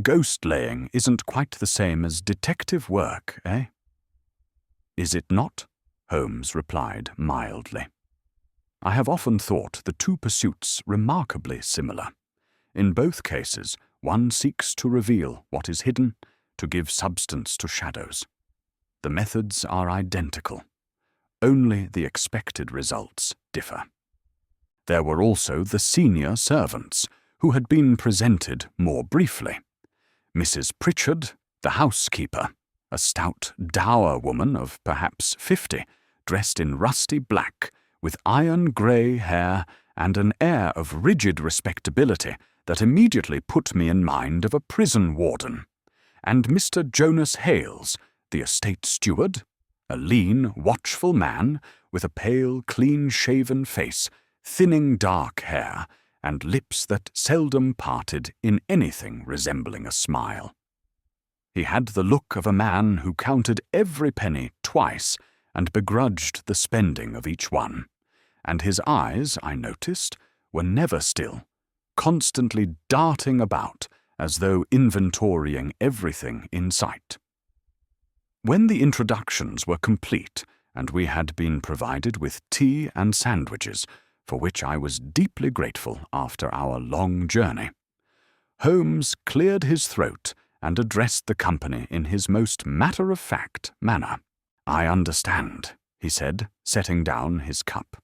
Ghost-laying isn't quite the same as detective work, eh?" "Is it not?" Holmes replied mildly. "I have often thought the two pursuits remarkably similar. In both cases, one seeks to reveal what is hidden, to give substance to shadows. The methods are identical. Only the expected results differ." There were also the senior servants, who had been presented more briefly. Mrs. Pritchard, the housekeeper, a stout, dour woman of perhaps 50, dressed in rusty black, with iron-grey hair and an air of rigid respectability that immediately put me in mind of a prison warden, and Mr. Jonas Hales, the estate steward, a lean, watchful man with a pale, clean-shaven face, thinning dark hair, and lips that seldom parted in anything resembling a smile. He had the look of a man who counted every penny twice and begrudged the spending of each one, and his eyes, I noticed, were never still, constantly darting about as though inventorying everything in sight. When the introductions were complete and we had been provided with tea and sandwiches, for which I was deeply grateful after our long journey, Holmes cleared his throat and addressed the company in his most matter-of-fact manner. "I understand," he said, setting down his cup,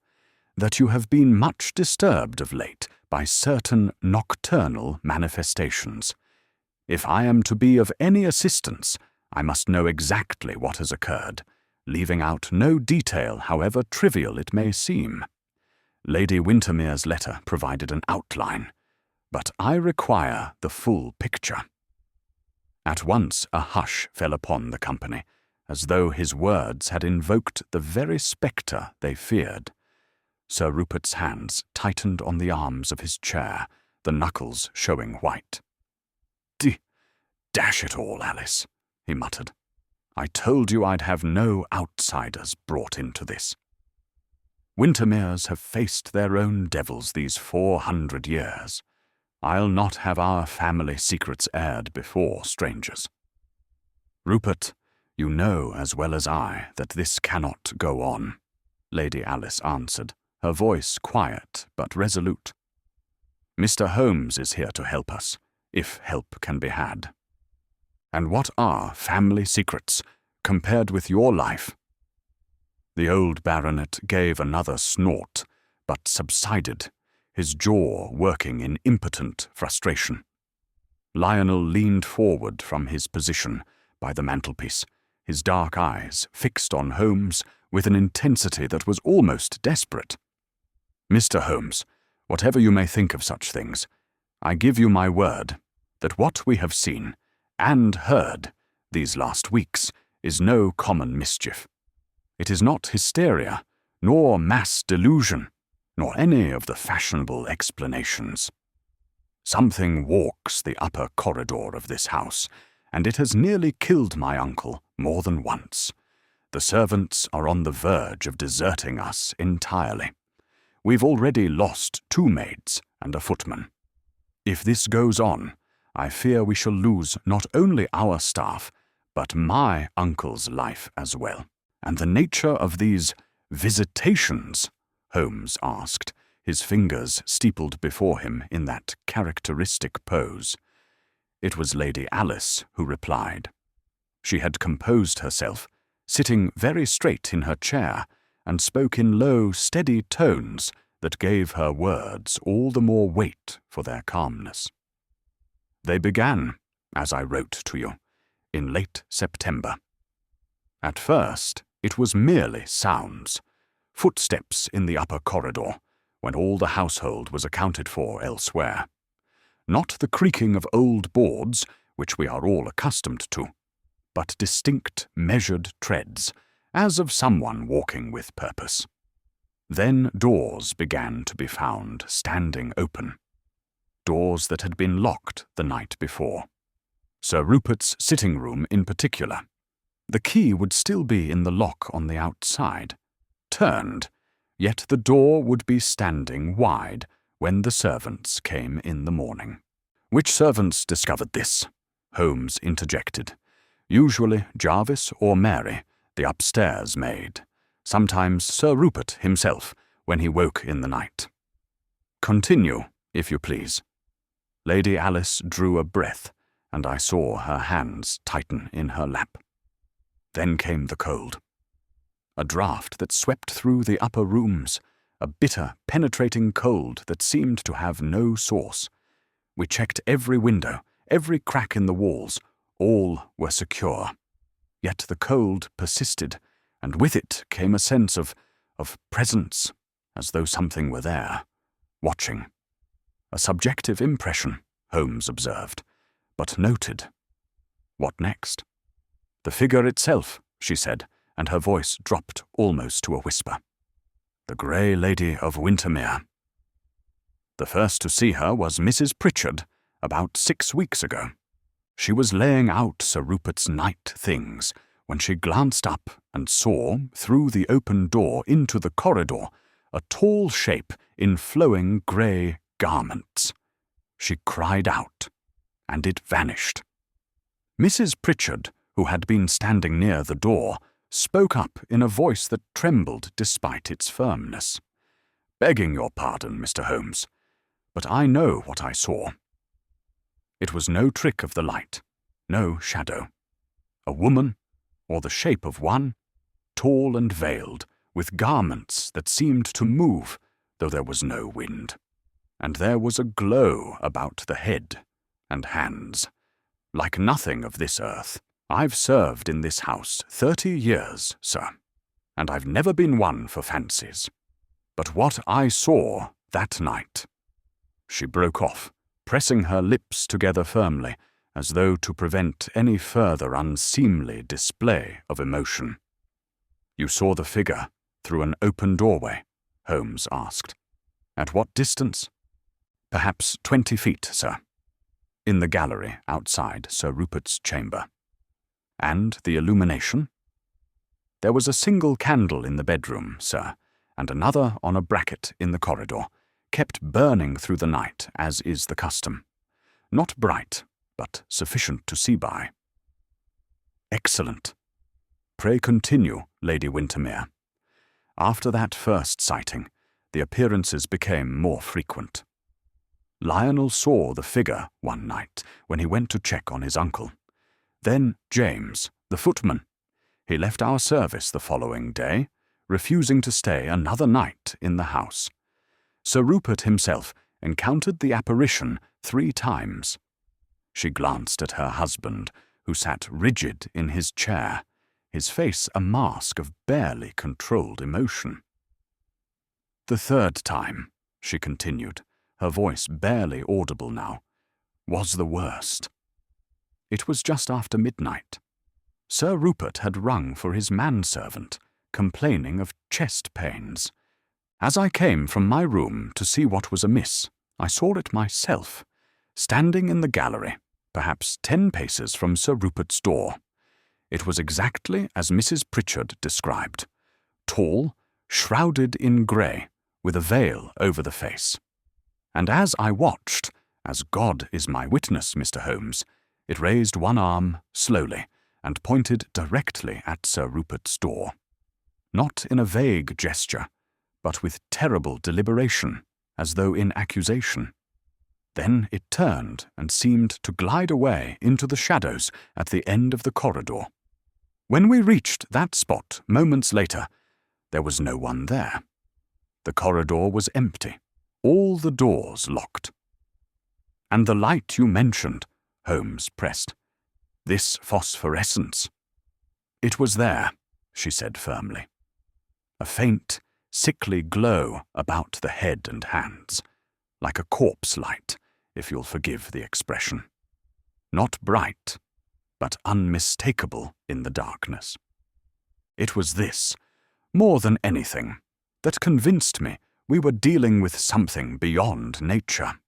"that you have been much disturbed of late by certain nocturnal manifestations. If I am to be of any assistance, I must know exactly what has occurred, leaving out no detail, however trivial it may seem. Lady Wintermere's letter provided an outline, but I require the full picture." At once a hush fell upon the company, as though his words had invoked the very spectre they feared. Sir Rupert's hands tightened on the arms of his chair, the knuckles showing white. "Dash it all, Alice," he muttered. "I told you I'd have no outsiders brought into this. Wintermeres have faced their own devils these 400 years. I'll not have our family secrets aired before strangers. Rupert, you know as well as I that this cannot go on," Lady Alice answered, her voice quiet but resolute. "Mr. Holmes is here to help us, if help can be had. And what are family secrets compared with your life?" The old baronet gave another snort, but subsided, his jaw working in impotent frustration. Lionel leaned forward from his position by the mantelpiece, his dark eyes fixed on Holmes with an intensity that was almost desperate. "Mr. Holmes, whatever you may think of such things, I give you my word that what we have seen and heard these last weeks is no common mischief. It is not hysteria, nor mass delusion, nor any of the fashionable explanations. Something walks the upper corridor of this house, and it has nearly killed my uncle more than once. The servants are on the verge of deserting us entirely. We've already lost 2 maids and a footman. If this goes on, I fear we shall lose not only our staff, but my uncle's life as well." "And the nature of these visitations?" Holmes asked, his fingers steepled before him in that characteristic pose. It was Lady Alice who replied. She had composed herself, sitting very straight in her chair, and spoke in low, steady tones that gave her words all the more weight for their calmness. "They began, as I wrote to you, in late September. At first, it was merely sounds, footsteps in the upper corridor, when all the household was accounted for elsewhere. Not the creaking of old boards, which we are all accustomed to, but distinct, measured treads, as of someone walking with purpose. Then doors began to be found standing open, doors that had been locked the night before. Sir Rupert's sitting room in particular. The key would still be in the lock on the outside, turned, yet the door would be standing wide when the servants came in the morning." "Which servants discovered this?" Holmes interjected. "Usually Jarvis or Mary, the upstairs maid. Sometimes Sir Rupert himself, when he woke in the night." "Continue, if you please." Lady Alice drew a breath, and I saw her hands tighten in her lap. Then came the cold. A draught that swept through the upper rooms, a bitter, penetrating cold that seemed to have no source. We checked every window, every crack in the walls. All were secure. Yet the cold persisted, and with it came a sense of presence, as though something were there, watching. A subjective impression, Holmes observed, but noted. What next? The figure itself, she said, and her voice dropped almost to a whisper. The Grey Lady of Wintermere. The first to see her was Mrs. Pritchard, about 6 weeks ago. She was laying out Sir Rupert's night things when she glanced up and saw, through the open door into the corridor, a tall shape in flowing grey garments. She cried out, and it vanished. Mrs. Pritchard, who had been standing near the door, spoke up in a voice that trembled despite its firmness. "Begging your pardon, Mr. Holmes, but I know what I saw." It was no trick of the light, no shadow. A woman, or the shape of one, tall and veiled, with garments that seemed to move, though there was no wind. And there was a glow about the head and hands, like nothing of this earth. I've served in this house 30 years, sir, and I've never been one for fancies. But what I saw that night— She broke off, pressing her lips together firmly, as though to prevent any further unseemly display of emotion. "You saw the figure through an open doorway?" Holmes asked. "At what distance?" "Perhaps 20 feet, sir. In the gallery outside Sir Rupert's chamber." "And the illumination?" "There was a single candle in the bedroom, sir, and another on a bracket in the corridor, kept burning through the night, as is the custom. Not bright, but sufficient to see by." "Excellent. Pray continue, Lady Wintermere." "After that first sighting, the appearances became more frequent. Lionel saw the figure one night when he went to check on his uncle. Then James, the footman. He left our service the following day, refusing to stay another night in the house. Sir Rupert himself encountered the apparition 3 times. She glanced at her husband, who sat rigid in his chair, his face a mask of barely controlled emotion. "The 3rd time," she continued, her voice barely audible now, "was the worst. It was just after midnight. Sir Rupert had rung for his manservant, complaining of chest pains. As I came from my room to see what was amiss, I saw it myself, standing in the gallery, perhaps 10 paces from Sir Rupert's door. It was exactly as Mrs. Pritchard described, tall, shrouded in grey, with a veil over the face. And as I watched, as God is my witness, Mr. Holmes, it raised one arm slowly and pointed directly at Sir Rupert's door. Not in a vague gesture, but with terrible deliberation, as though in accusation. Then it turned and seemed to glide away into the shadows at the end of the corridor. When we reached that spot moments later, there was no one there. The corridor was empty, all the doors locked." "And the light you mentioned," Holmes pressed, "this phosphorescence." "It was there," she said firmly. "A faint, sickly glow about the head and hands, like a corpse light, if you'll forgive the expression. Not bright, but unmistakable in the darkness. It was this, more than anything, that convinced me we were dealing with something beyond nature."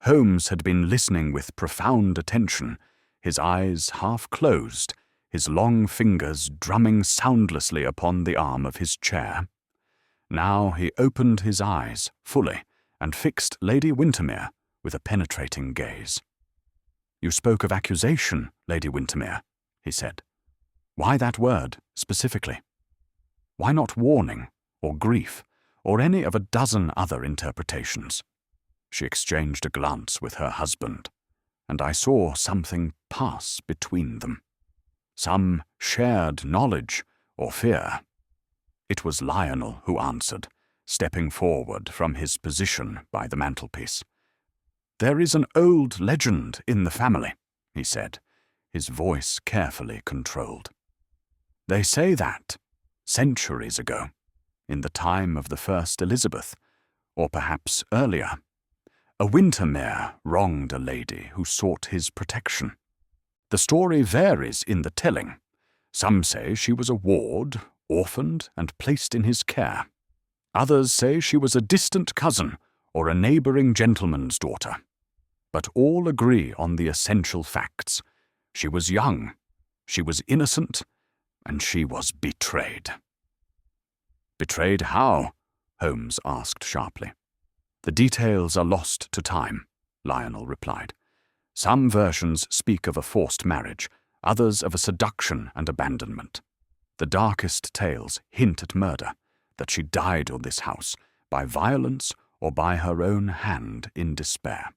Holmes had been listening with profound attention, his eyes half closed, his long fingers drumming soundlessly upon the arm of his chair. Now he opened his eyes fully and fixed Lady Wintermere with a penetrating gaze. "You spoke of accusation, Lady Wintermere," he said. "Why that word, specifically? Why not warning, or grief, or any of a dozen other interpretations?" She exchanged a glance with her husband, and I saw something pass between them. Some shared knowledge or fear. It was Lionel who answered, stepping forward from his position by the mantelpiece. "There is an old legend in the family," he said, his voice carefully controlled. "They say that, centuries ago, in the time of the first Elizabeth, or perhaps earlier, a Wintermere wronged a lady who sought his protection. The story varies in the telling. Some say she was a ward, orphaned and placed in his care. Others say she was a distant cousin or a neighbouring gentleman's daughter. But all agree on the essential facts. She was young, she was innocent, and she was betrayed." "Betrayed how?" Holmes asked sharply. "The details are lost to time," Lionel replied. "Some versions speak of a forced marriage, others of a seduction and abandonment. The darkest tales hint at murder, that she died in this house, by violence or by her own hand in despair.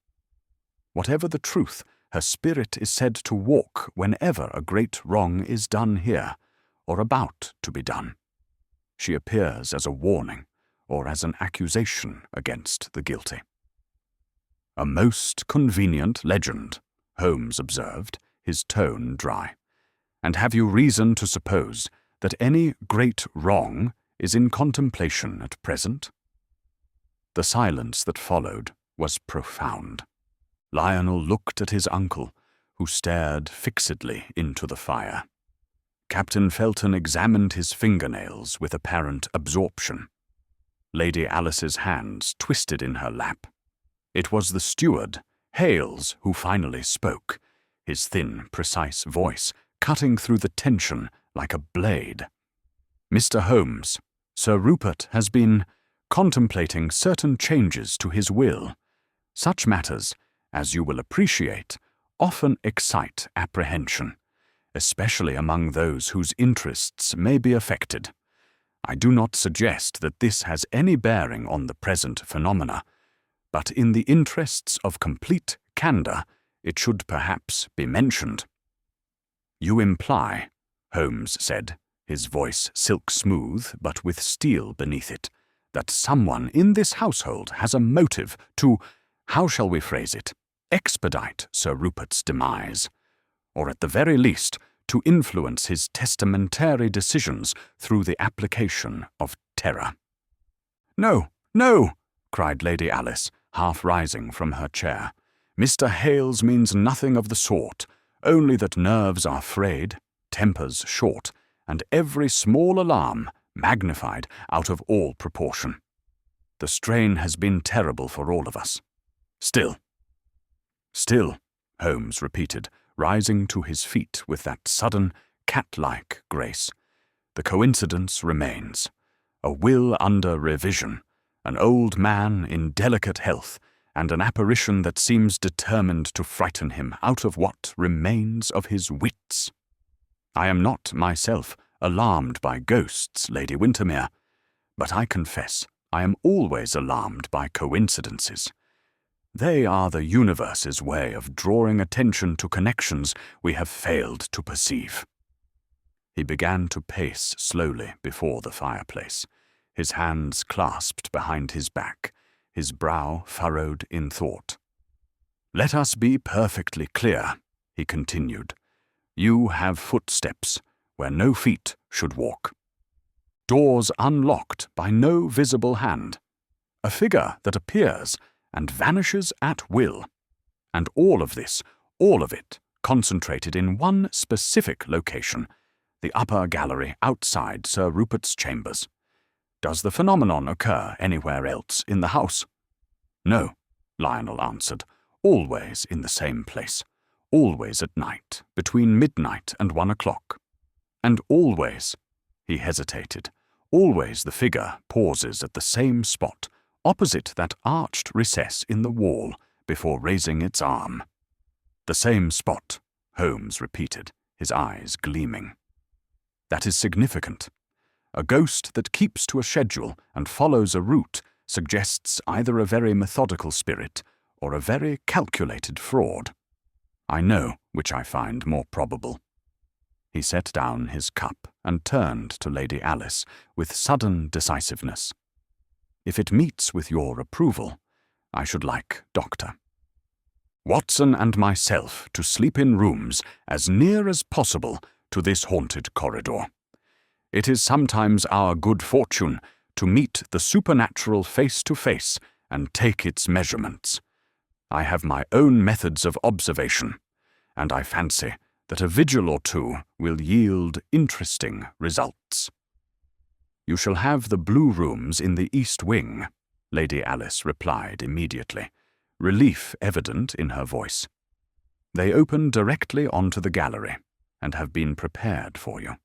Whatever the truth, her spirit is said to walk whenever a great wrong is done here, or about to be done. She appears as a warning, or as an accusation against the guilty." "A most convenient legend," Holmes observed, his tone dry. "And have you reason to suppose that any great wrong is in contemplation at present?" The silence that followed was profound. Lionel looked at his uncle, who stared fixedly into the fire. Captain Felton examined his fingernails with apparent absorption. Lady Alice's hands twisted in her lap. It was the steward, Hales, who finally spoke, his thin, precise voice cutting through the tension like a blade. "Mr. Holmes, Sir Rupert has been contemplating certain changes to his will. Such matters, as you will appreciate, often excite apprehension, especially among those whose interests may be affected. I do not suggest that this has any bearing on the present phenomena, but in the interests of complete candour, it should perhaps be mentioned." "You imply," Holmes said, his voice silk-smooth but with steel beneath it, "that someone in this household has a motive to, how shall we phrase it, expedite Sir Rupert's demise, or at the very least to influence his testamentary decisions through the application of terror." "No, no!" cried Lady Alice, half rising from her chair. "Mr. Hales means nothing of the sort, only that nerves are frayed, tempers short, and every small alarm magnified out of all proportion. The strain has been terrible for all of us. Still, Holmes repeated, rising to his feet with that sudden, cat-like grace. "The coincidence remains. A will under revision, an old man in delicate health, and an apparition that seems determined to frighten him out of what remains of his wits. I am not myself alarmed by ghosts, Lady Wintermere, but I confess I am always alarmed by coincidences. They are the universe's way of drawing attention to connections we have failed to perceive." He began to pace slowly before the fireplace, his hands clasped behind his back, his brow furrowed in thought. "Let us be perfectly clear," he continued. "You have footsteps where no feet should walk. Doors unlocked by no visible hand. A figure that appears and vanishes at will. And all of this, all of it, concentrated in one specific location, the upper gallery outside Sir Rupert's chambers. Does the phenomenon occur anywhere else in the house?" "No," Lionel answered, "always in the same place, always at night, between midnight and 1 o'clock. And always," he hesitated, "always the figure pauses at the same spot, opposite that arched recess in the wall, before raising its arm." "The same spot," Holmes repeated, his eyes gleaming. "That is significant. A ghost that keeps to a schedule and follows a route suggests either a very methodical spirit or a very calculated fraud. I know which I find more probable." He set down his cup and turned to Lady Alice with sudden decisiveness. If it meets with your approval, I should like Doctor Watson and myself to sleep in rooms as near as possible to this haunted corridor. It is sometimes our good fortune to meet the supernatural face to face and take its measurements. I have my own methods of observation, and I fancy that a vigil or two will yield interesting results. You shall have the blue rooms in the east wing, Lady Alice replied immediately, relief evident in her voice. They open directly onto the gallery, and have been prepared for you.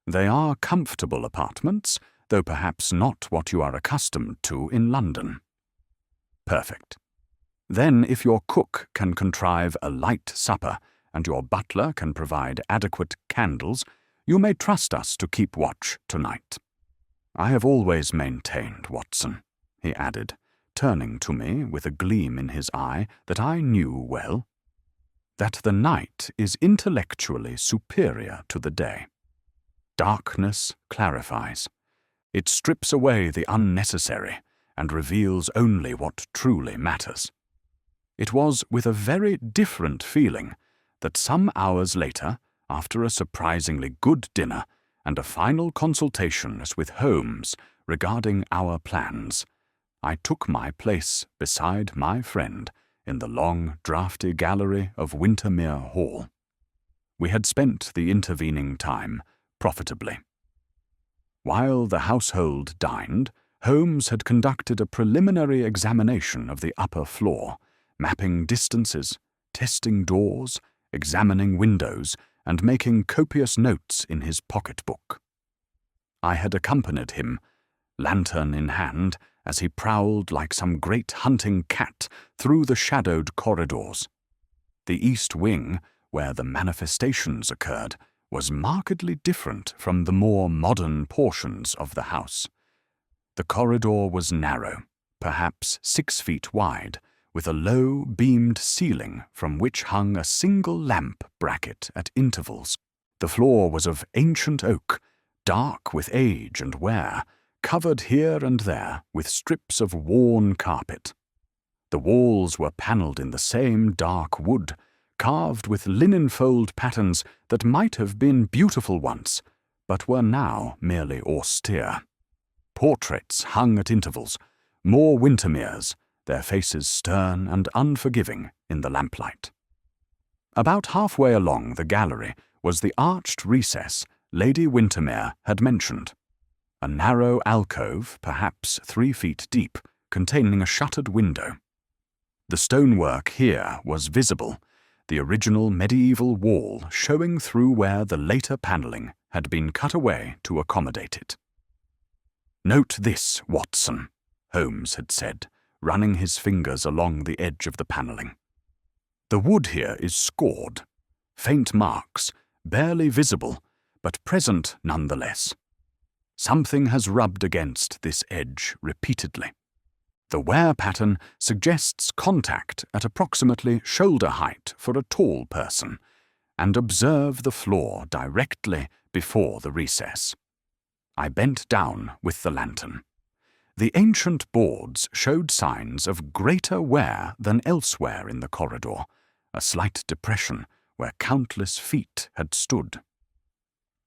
They are comfortable apartments, though perhaps not what you are accustomed to in London. Perfect. Then, if your cook can contrive a light supper, and your butler can provide adequate candles, you may trust us to keep watch tonight. I have always maintained, Watson, he added, turning to me with a gleam in his eye that I knew well, that the night is intellectually superior to the day. Darkness clarifies. It strips away the unnecessary and reveals only what truly matters. It was with a very different feeling that some hours later, after a surprisingly good dinner and a final consultation with Holmes regarding our plans, I took my place beside my friend in the long, draughty gallery of Wintermere Hall. We had spent the intervening time profitably. While the household dined, Holmes had conducted a preliminary examination of the upper floor, mapping distances, testing doors, examining windows, and making copious notes in his pocketbook. I had accompanied him, lantern in hand, as he prowled like some great hunting cat through the shadowed corridors. The east wing, where the manifestations occurred, was markedly different from the more modern portions of the house. The corridor was narrow, perhaps 6 feet wide, with a low, beamed ceiling from which hung a single lamp bracket at intervals. The floor was of ancient oak, dark with age and wear, covered here and there with strips of worn carpet. The walls were panelled in the same dark wood, carved with linen-fold patterns that might have been beautiful once, but were now merely austere. Portraits hung at intervals, more Wintermeres, their faces stern and unforgiving in the lamplight. About halfway along the gallery was the arched recess Lady Wintermere had mentioned, a narrow alcove, perhaps 3 feet deep, containing a shuttered window. The stonework here was visible, the original medieval wall showing through where the later panelling had been cut away to accommodate it. "Note this, Watson," Holmes had said, running his fingers along the edge of the panelling. "The wood here is scored, faint marks, barely visible, but present nonetheless. Something has rubbed against this edge repeatedly. The wear pattern suggests contact at approximately shoulder height for a tall person, and observe the floor directly before the recess." I bent down with the lantern. The ancient boards showed signs of greater wear than elsewhere in the corridor, a slight depression where countless feet had stood.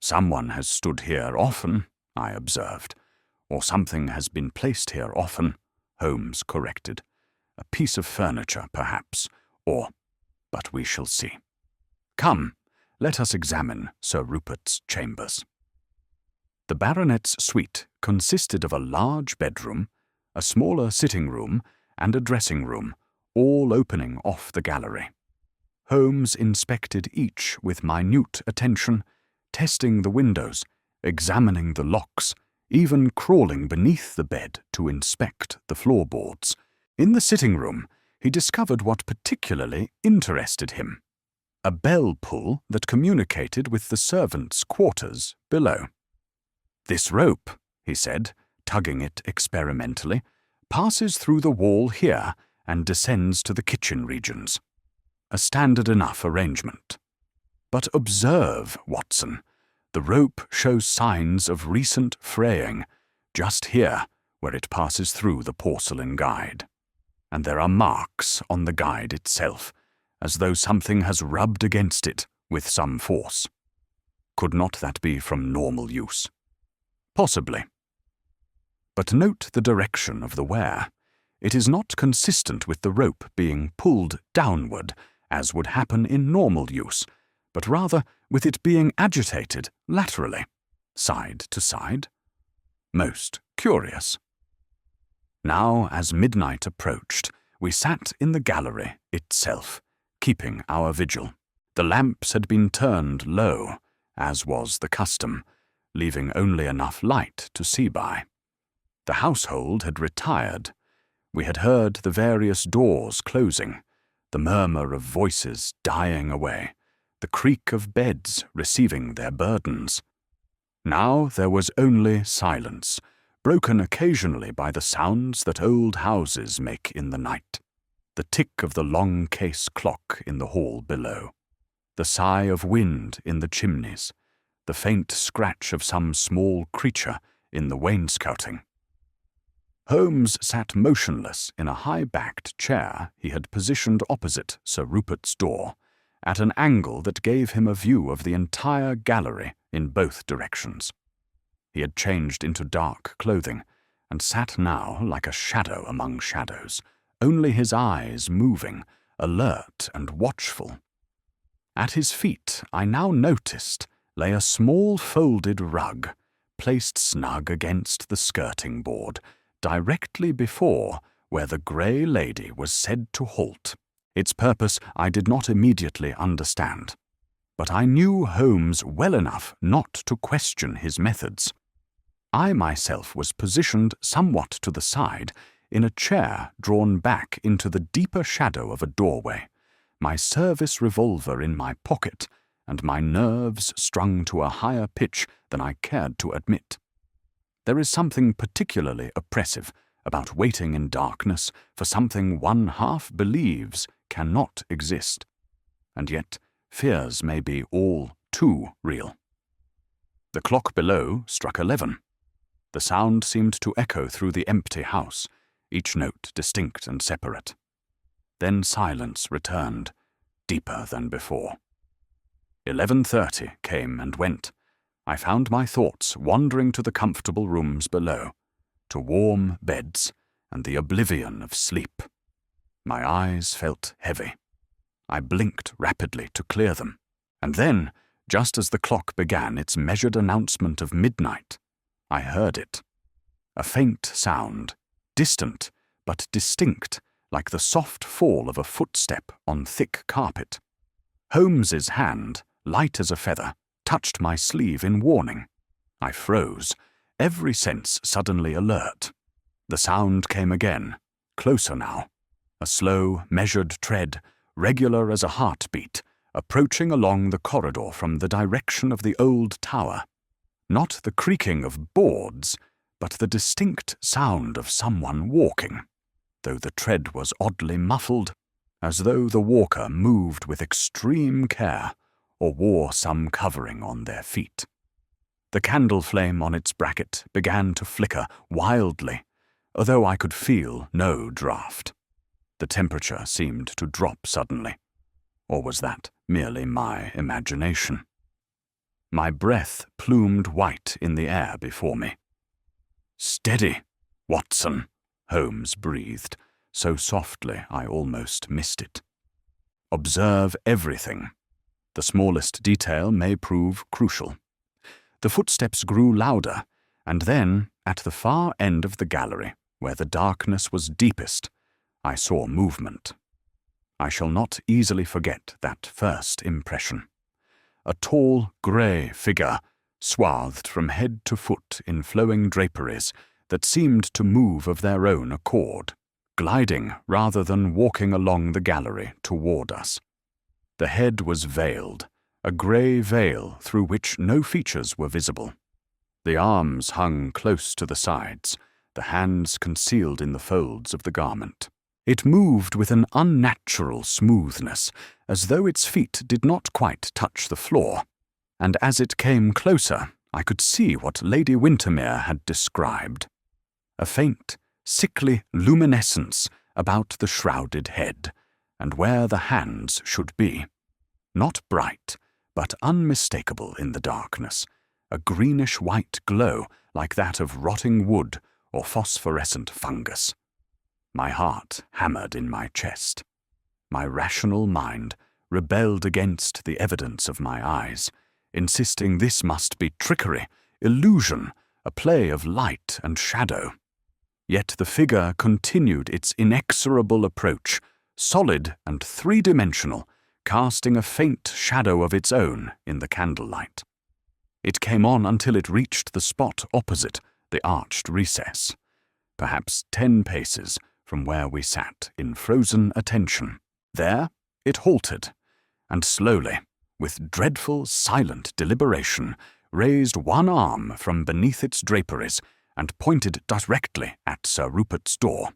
"Someone has stood here often," I observed, "or something has been placed here often," Holmes corrected. "A piece of furniture, perhaps, but we shall see. Come, let us examine Sir Rupert's chambers." The baronet's suite consisted of a large bedroom, a smaller sitting room, and a dressing room, all opening off the gallery. Holmes inspected each with minute attention, testing the windows, examining the locks, even crawling beneath the bed to inspect the floorboards. In the sitting room, he discovered what particularly interested him: a bell pull that communicated with the servants' quarters below. "This rope," he said, tugging it experimentally, "passes through the wall here and descends to the kitchen regions. A standard enough arrangement. But observe, Watson, the rope shows signs of recent fraying, just here, where it passes through the porcelain guide. And there are marks on the guide itself, as though something has rubbed against it with some force. Could not that be from normal use? Possibly. But note the direction of the wear. It is not consistent with the rope being pulled downward, as would happen in normal use, but rather with it being agitated laterally, side to side. Most curious. Now, as midnight approached, we sat in the gallery itself, keeping our vigil. The lamps had been turned low, as was the custom, leaving only enough light to see by. The household had retired. We had heard the various doors closing, the murmur of voices dying away, the creak of beds receiving their burdens. Now there was only silence, broken occasionally by the sounds that old houses make in the night, the tick of the long case clock in the hall below, the sigh of wind in the chimneys, the faint scratch of some small creature in the wainscoting. Holmes sat motionless in a high-backed chair he had positioned opposite Sir Rupert's door, at an angle that gave him a view of the entire gallery in both directions. He had changed into dark clothing, and sat now like a shadow among shadows, only his eyes moving, alert and watchful. At his feet, I now noticed, lay a small folded rug, placed snug against the skirting board, directly before where the grey lady was said to halt. Its purpose I did not immediately understand, but I knew Holmes well enough not to question his methods. I myself was positioned somewhat to the side, in a chair drawn back into the deeper shadow of a doorway, my service revolver in my pocket, and my nerves strung to a higher pitch than I cared to admit. There is something particularly oppressive about waiting in darkness for something one half believes cannot exist, and yet fears may be all too real. The clock below struck 11. The sound seemed to echo through the empty house, each note distinct and separate. Then silence returned, deeper than before. 11:30 came and went. I found my thoughts wandering to the comfortable rooms below, to warm beds and the oblivion of sleep. My eyes felt heavy. I blinked rapidly to clear them, and then, just as the clock began its measured announcement of midnight, I heard it. A faint sound, distant but distinct, like the soft fall of a footstep on thick carpet. Holmes's hand, light as a feather, touched my sleeve in warning. I froze, every sense suddenly alert. The sound came again, closer now. A slow, measured tread, regular as a heartbeat, approaching along the corridor from the direction of the old tower. Not the creaking of boards, but the distinct sound of someone walking, though the tread was oddly muffled, as though the walker moved with extreme care or wore some covering on their feet. The candle flame on its bracket began to flicker wildly, although I could feel no draught. The temperature seemed to drop suddenly, or was that merely my imagination? My breath plumed white in the air before me. "Steady, Watson," Holmes breathed, so softly I almost missed it. "Observe everything. The smallest detail may prove crucial." The footsteps grew louder, and then, at the far end of the gallery, where the darkness was deepest, I saw movement. I shall not easily forget that first impression. A tall, grey figure, swathed from head to foot in flowing draperies that seemed to move of their own accord, gliding rather than walking along the gallery toward us. The head was veiled, a grey veil through which no features were visible. The arms hung close to the sides, the hands concealed in the folds of the garment. It moved with an unnatural smoothness, as though its feet did not quite touch the floor, and as it came closer, I could see what Lady Wintermere had described. a faint, sickly luminescence about the shrouded head, and where the hands should be. Not bright, but unmistakable in the darkness, a greenish-white glow like that of rotting wood or phosphorescent fungus. My heart hammered in my chest. My rational mind rebelled against the evidence of my eyes, insisting this must be trickery, illusion, a play of light and shadow. Yet the figure continued its inexorable approach, solid and three-dimensional, casting a faint shadow of its own in the candlelight. It came on until it reached the spot opposite the arched recess, perhaps 10 paces from where we sat in frozen attention. There it halted, and slowly, with dreadful silent deliberation, raised one arm from beneath its draperies and pointed directly at Sir Rupert's door.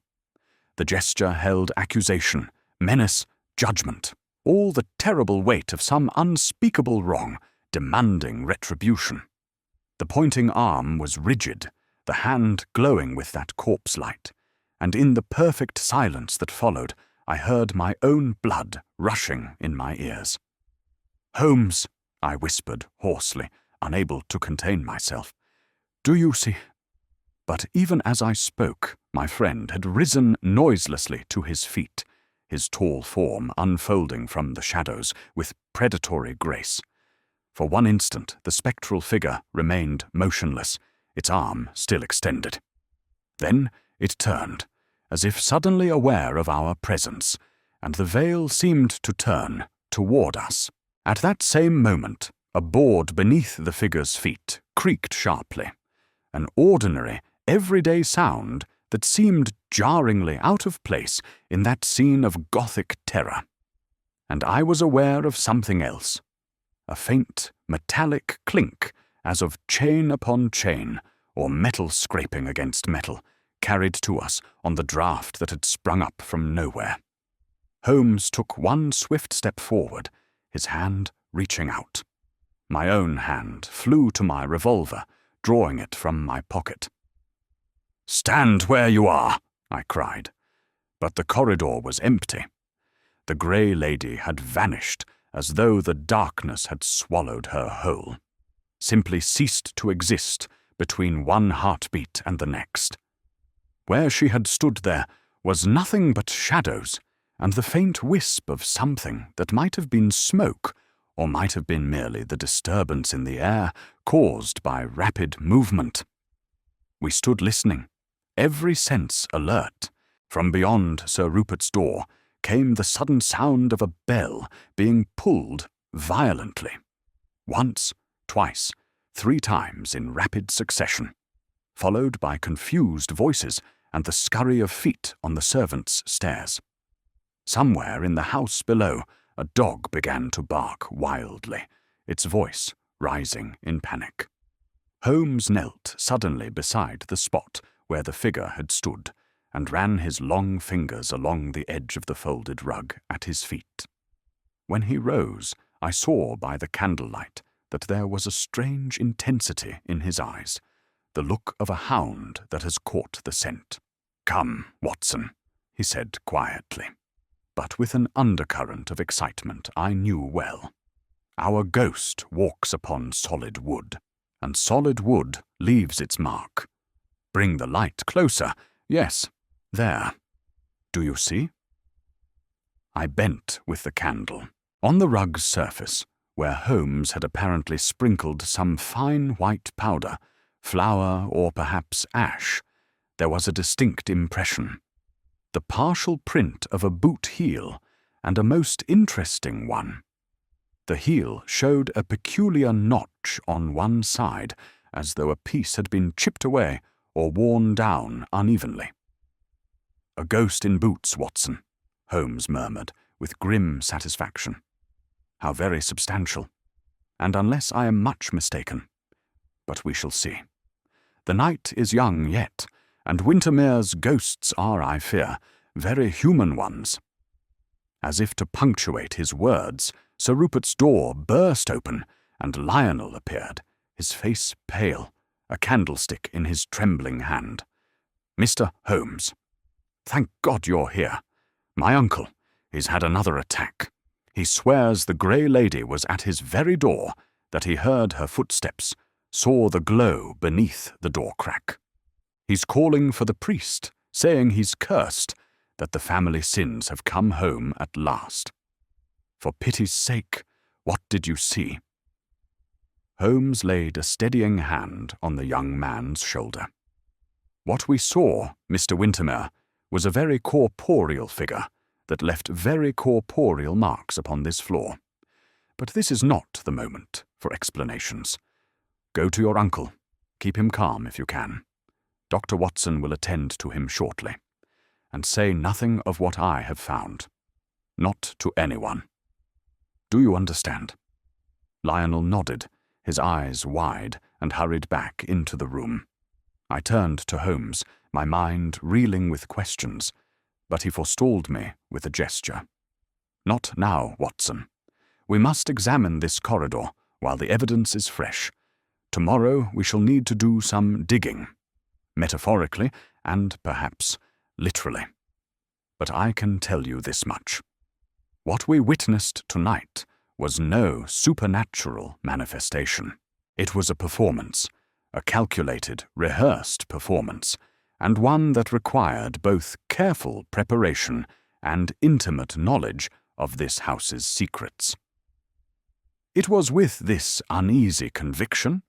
The gesture held accusation, menace, judgment, all the terrible weight of some unspeakable wrong demanding retribution. The pointing arm was rigid, the hand glowing with that corpse light, and in the perfect silence that followed, I heard my own blood rushing in my ears. "Holmes," I whispered hoarsely, unable to contain myself, "do you see?" But even as I spoke, my friend had risen noiselessly to his feet, his tall form unfolding from the shadows with predatory grace. For one instant the spectral figure remained motionless, its arm still extended. Then it turned, as if suddenly aware of our presence, and the veil seemed to turn toward us. At that same moment, a board beneath the figure's feet creaked sharply, an ordinary, everyday sound that seemed jarringly out of place in that scene of Gothic terror. And I was aware of something else, a faint, metallic clink as of chain upon chain, or metal scraping against metal, carried to us on the draught that had sprung up from nowhere. Holmes took one swift step forward, his hand reaching out. My own hand flew to my revolver, drawing it from my pocket. "Stand where you are," I cried. But the corridor was empty. The grey lady had vanished as though the darkness had swallowed her whole, simply ceased to exist between one heartbeat and the next. Where she had stood there was nothing but shadows and the faint wisp of something that might have been smoke or might have been merely the disturbance in the air caused by rapid movement. We stood listening, every sense alert. From beyond Sir Rupert's door came the sudden sound of a bell being pulled violently. Once, twice, 3 times in rapid succession, followed by confused voices and the scurry of feet on the servants' stairs. Somewhere in the house below, a dog began to bark wildly, its voice rising in panic. Holmes knelt suddenly beside the spot where the figure had stood, and ran his long fingers along the edge of the folded rug at his feet. When he rose, I saw by the candlelight that there was a strange intensity in his eyes, the look of a hound that has caught the scent. "Come, Watson," he said quietly, but with an undercurrent of excitement I knew well. "Our ghost walks upon solid wood, and solid wood leaves its mark. Bring the light closer. Yes, there. Do you see?" I bent with the candle. On the rug's surface, where Holmes had apparently sprinkled some fine white powder, flour or perhaps ash, there was a distinct impression. The partial print of a boot heel, and a most interesting one. The heel showed a peculiar notch on one side, as though a piece had been chipped away or worn down unevenly. "A ghost in boots, Watson," Holmes murmured with grim satisfaction. "How very substantial, and unless I am much mistaken. But we shall see. The night is young yet, and Wintermere's ghosts are, I fear, very human ones." As if to punctuate his words, Sir Rupert's door burst open, and Lionel appeared, his face pale, a candlestick in his trembling hand. Mr. Holmes, thank God you're here. My uncle, he's had another attack. He swears the Grey Lady was at his very door, that he heard her footsteps, saw the glow beneath the door crack. He's calling for the priest, saying he's cursed, that the family sins have come home at last. For pity's sake, what did you see? Holmes laid a steadying hand on the young man's shoulder. What we saw, Mr. Wintermere, was a very corporeal figure that left very corporeal marks upon this floor. But this is not the moment for explanations. Go to your uncle. Keep him calm if you can. Dr. Watson will attend to him shortly. And say nothing of what I have found. Not to anyone. Do you understand? Lionel nodded, his eyes wide, and hurried back into the room. I turned to Holmes, my mind reeling with questions, but he forestalled me with a gesture. Not now, Watson. We must examine this corridor while the evidence is fresh. Tomorrow we shall need to do some digging, metaphorically and perhaps literally. But I can tell you this much. What we witnessed tonight was no supernatural manifestation. It was a performance, a calculated, rehearsed performance, and one that required both careful preparation and intimate knowledge of this house's secrets. It was with this uneasy conviction,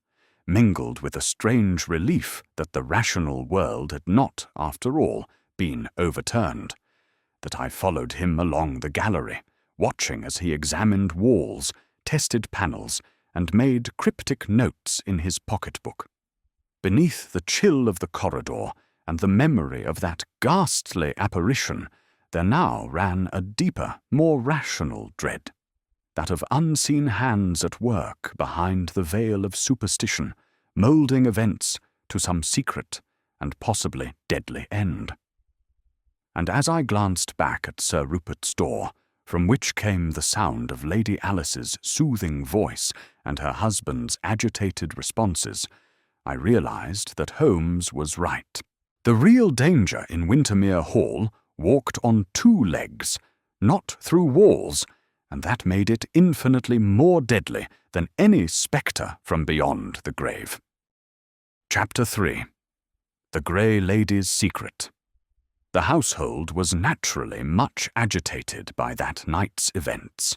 mingled with a strange relief that the rational world had not, after all, been overturned, that I followed him along the gallery, watching as he examined walls, tested panels, and made cryptic notes in his pocketbook. Beneath the chill of the corridor and the memory of that ghastly apparition, there now ran a deeper, more rational dread, that of unseen hands at work behind the veil of superstition, moulding events to some secret and possibly deadly end. And as I glanced back at Sir Rupert's door, from which came the sound of Lady Alice's soothing voice and her husband's agitated responses, I realized that Holmes was right. The real danger in Wintermere Hall walked on two legs, not through walls, and that made it infinitely more deadly than any spectre from beyond the grave. Chapter 3. The Grey Lady's Secret. The household was naturally much agitated by that night's events.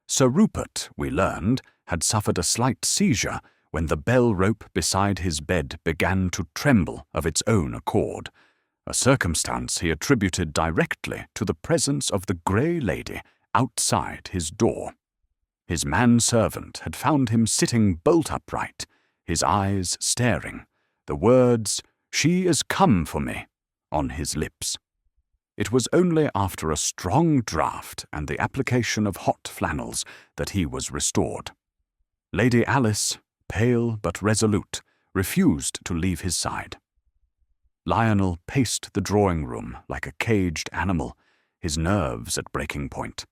Sir Rupert, we learned, had suffered a slight seizure when the bell rope beside his bed began to tremble of its own accord, a circumstance he attributed directly to the presence of the Grey Lady outside his door. His manservant had found him sitting bolt upright, his eyes staring, the words, "She is come for me," on his lips. It was only after a strong draught and the application of hot flannels that he was restored. Lady Alice, pale but resolute, refused to leave his side. Lionel paced the drawing-room like a caged animal, his nerves at breaking point.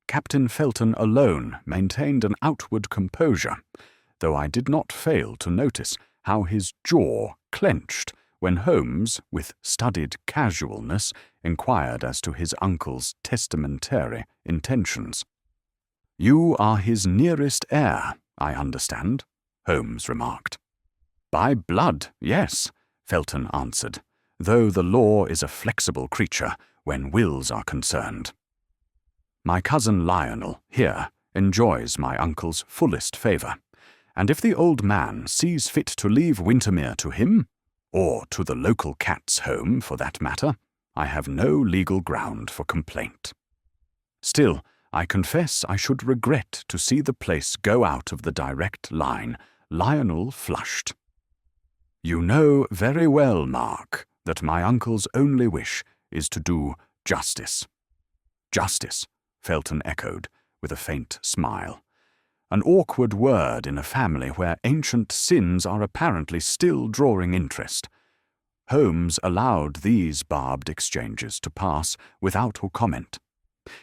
Captain Felton alone maintained an outward composure, though I did not fail to notice how his jaw clenched when Holmes, with studied casualness, inquired as to his uncle's testamentary intentions. "You are his nearest heir, I understand," Holmes remarked. "By blood, yes," Felton answered, though the law is a flexible creature when wills are concerned. "My cousin Lionel, here, enjoys my uncle's fullest favour, and if the old man sees fit to leave Wintermere to him, or to the local cat's home for that matter, I have no legal ground for complaint. Still, I confess I should regret to see the place go out of the direct line." Lionel flushed. "You know very well, Mark, that my uncle's only wish is to do justice." "Justice," Felton echoed, with a faint smile. An awkward word in a family where ancient sins are apparently still drawing interest. Holmes allowed these barbed exchanges to pass without comment.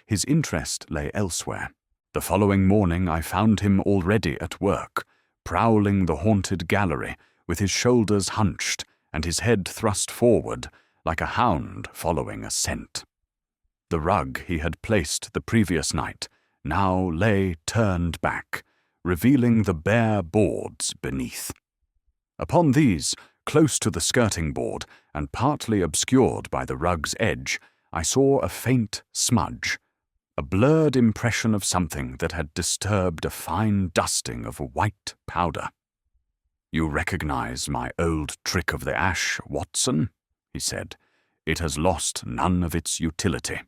His interest lay elsewhere. The following morning I found him already at work, prowling the haunted gallery, with his shoulders hunched and his head thrust forward like a hound following a scent. The rug he had placed the previous night now lay turned back, revealing the bare boards beneath. Upon these, close to the skirting board and partly obscured by the rug's edge, I saw a faint smudge, a blurred impression of something that had disturbed a fine dusting of white powder. "You recognize my old trick of the ash, Watson?" he said. "It has lost none of its utility."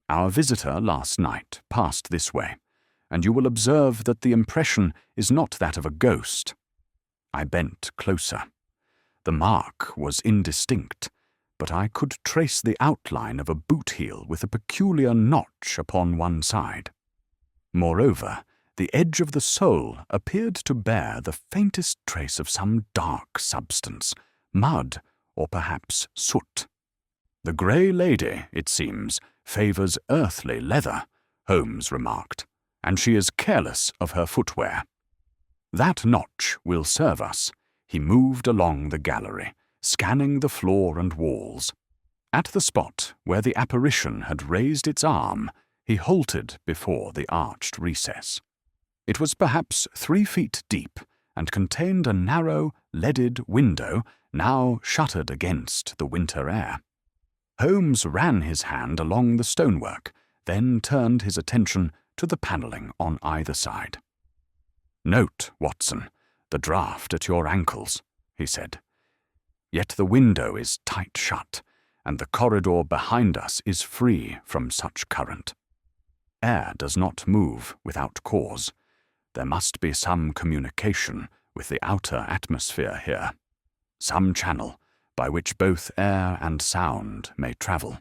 Our visitor last night passed this way, and you will observe that the impression is not that of a ghost. I bent closer. The mark was indistinct, but I could trace the outline of a boot heel with a peculiar notch upon one side. Moreover, the edge of the sole appeared to bear the faintest trace of some dark substance, mud or perhaps soot. "The Grey Lady, it seems, favours earthly leather," Holmes remarked, "and she is careless of her footwear. That notch will serve us." He moved along the gallery, scanning the floor and walls. At the spot where the apparition had raised its arm, he halted before the arched recess. It was perhaps 3 feet deep and contained a narrow, leaded window now shuttered against the winter air. Holmes ran his hand along the stonework, then turned his attention to the panelling on either side. "Note, Watson, the draught at your ankles," he said. "Yet the window is tight shut, and the corridor behind us is free from such current. Air does not move without cause. There must be some communication with the outer atmosphere here, some channel by which both air and sound may travel."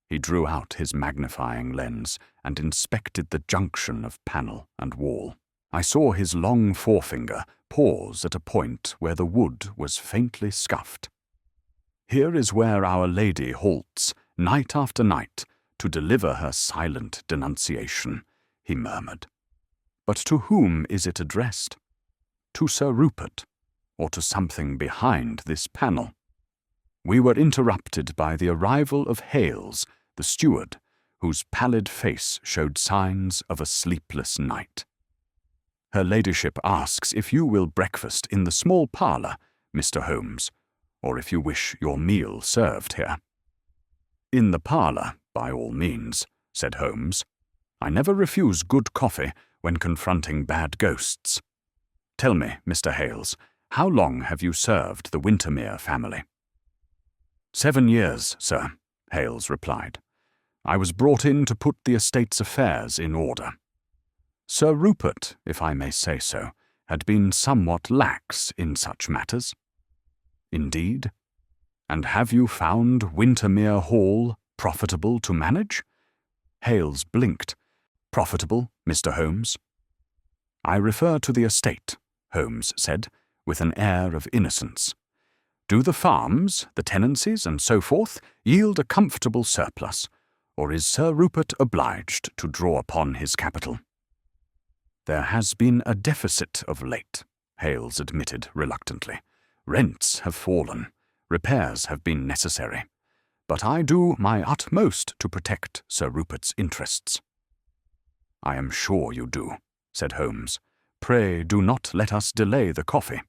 He drew out his magnifying lens and inspected the junction of panel and wall. I saw his long forefinger pause at a point where the wood was faintly scuffed. "Here is where Our Lady halts, night after night, to deliver her silent denunciation," he murmured. "But to whom is it addressed? To Sir Rupert, or to something behind this panel?" We were interrupted by the arrival of Hales, the steward, whose pallid face showed signs of a sleepless night. "Her ladyship asks if you will breakfast in the small parlour, Mr. Holmes, or if you wish your meal served here." "In the parlour, by all means," said Holmes. "I never refuse good coffee when confronting bad ghosts. Tell me, Mr. Hales, how long have you served the Wintermere family?" "7 years, sir," Hales replied. "I was brought in to put the estate's affairs in order. Sir Rupert, if I may say so, had been somewhat lax in such matters." "Indeed? And have you found Wintermere Hall profitable to manage?" Hales blinked. "Profitable, Mr. Holmes?" "I refer to the estate," Holmes said, with an air of innocence. "Do the farms, the tenancies, and so forth, yield a comfortable surplus, or is Sir Rupert obliged to draw upon his capital?" "There has been a deficit of late," Hales admitted reluctantly. "Rents have fallen, repairs have been necessary, but I do my utmost to protect Sir Rupert's interests." "I am sure you do," said Holmes. "Pray do not let us delay the coffee."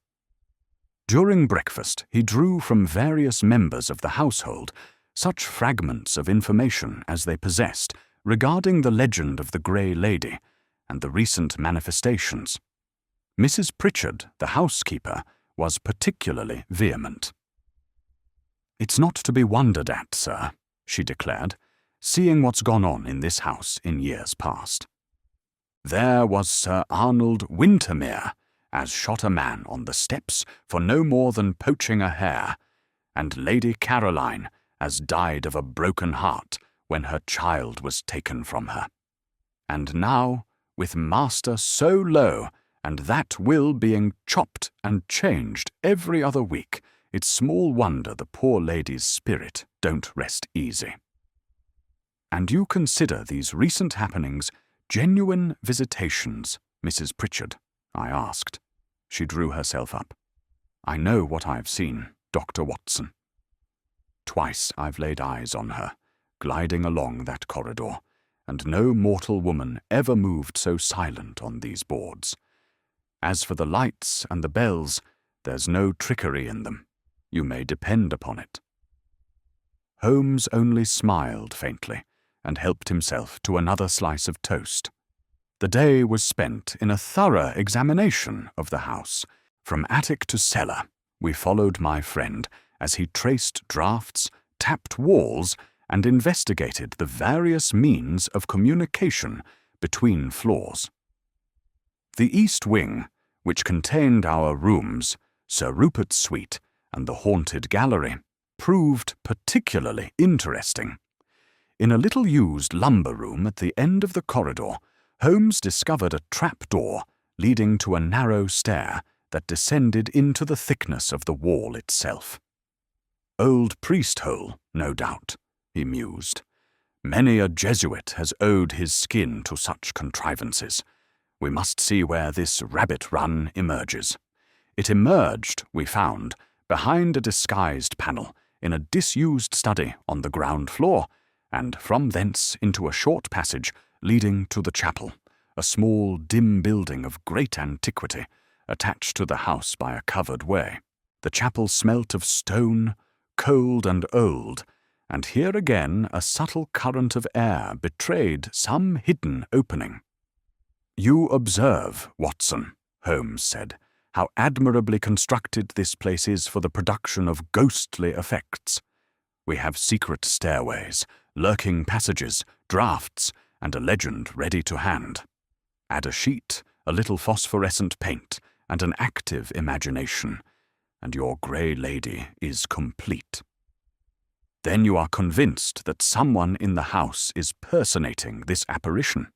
During breakfast he drew from various members of the household such fragments of information as they possessed regarding the legend of the Grey Lady and the recent manifestations. Mrs. Pritchard, the housekeeper, was particularly vehement. "It's not to be wondered at, sir," she declared, "seeing what's gone on in this house in years past. There was Sir Arnold Wintermere, as shot a man on the steps for no more than poaching a hare, and Lady Caroline, as died of a broken heart when her child was taken from her. And now, with master so low, and that will being chopped and changed every other week, it's small wonder the poor lady's spirit don't rest easy." "And you consider these recent happenings genuine visitations, Mrs. Pritchard?" I asked. She drew herself up. I know what I've seen, Dr. Watson. Twice I've laid eyes on her, gliding along that corridor, and no mortal woman ever moved so silent on these boards. As for the lights and the bells, there's no trickery in them. You may depend upon it. Holmes only smiled faintly and helped himself to another slice of toast. The day was spent in a thorough examination of the house. From attic to cellar, we followed my friend as he traced drafts, tapped walls, and investigated the various means of communication between floors. The east wing, which contained our rooms, Sir Rupert's suite, and the haunted gallery, proved particularly interesting. In a little-used lumber room at the end of the corridor, Holmes discovered a trap-door leading to a narrow stair that descended into the thickness of the wall itself. Old priest-hole, no doubt, he mused. Many a Jesuit has owed his skin to such contrivances. We must see where this rabbit run emerges. It emerged, we found, behind a disguised panel in a disused study on the ground floor, and from thence into a short passage leading to the chapel, a small, dim building of great antiquity, attached to the house by a covered way. The chapel smelt of stone, cold and old, and here again a subtle current of air betrayed some hidden opening. "You observe, Watson," Holmes said, "how admirably constructed this place is for the production of ghostly effects. We have secret stairways, lurking passages, draughts, and a legend ready to hand. Add a sheet, a little phosphorescent paint, and an active imagination, and your grey lady is complete. Then you are convinced that someone in the house is personating this apparition.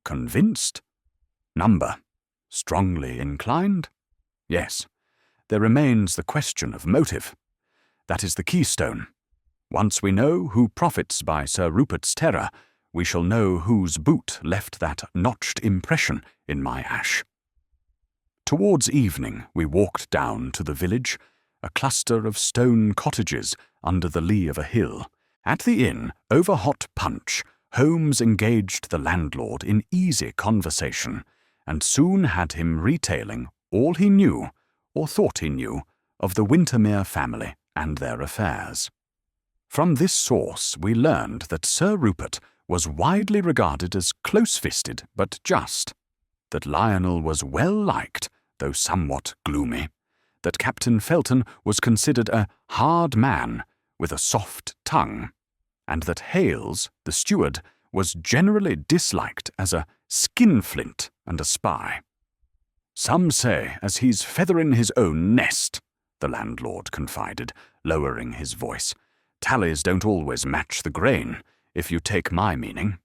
Convinced? Number? Strongly inclined? Yes. There remains the question of motive. That is the keystone. Once we know who profits by Sir Rupert's terror, we shall know whose boot left that notched impression in my ash." Towards evening we walked down to the village, a cluster of stone cottages under the lee of a hill. At the inn, over hot punch, Holmes engaged the landlord in easy conversation, and soon had him retailing all he knew, or thought he knew, of the Wintermere family and their affairs. From this source we learned that Sir Rupert was widely regarded as close-fisted but just, that Lionel was well-liked, though somewhat gloomy, that Captain Felton was considered a hard man with a soft tongue, and that Hales, the steward, was generally disliked as a skinflint and a spy. "Some say as he's featherin' his own nest," the landlord confided, lowering his voice. "Tallies don't always match the grain, if you take my meaning.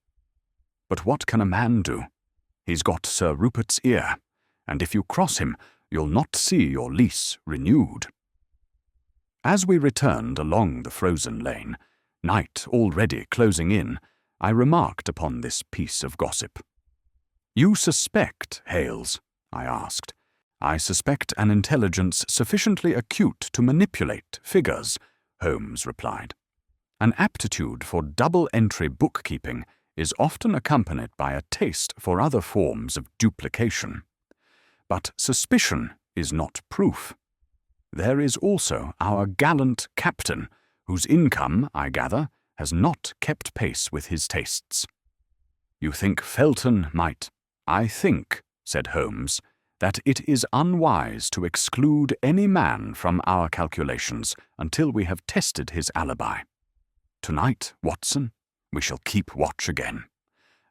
But what can a man do? He's got Sir Rupert's ear, and if you cross him, you'll not see your lease renewed." As we returned along the frozen lane, night already closing in, I remarked upon this piece of gossip. "You suspect Hales?" I asked. "I suspect an intelligence sufficiently acute to manipulate figures," Holmes replied. "An aptitude for double-entry bookkeeping is often accompanied by a taste for other forms of duplication. But suspicion is not proof. There is also our gallant captain, whose income, I gather, has not kept pace with his tastes. You think Felton might—" "I think," said Holmes, "that it is unwise to exclude any man from our calculations until we have tested his alibi. Tonight, Watson, we shall keep watch again.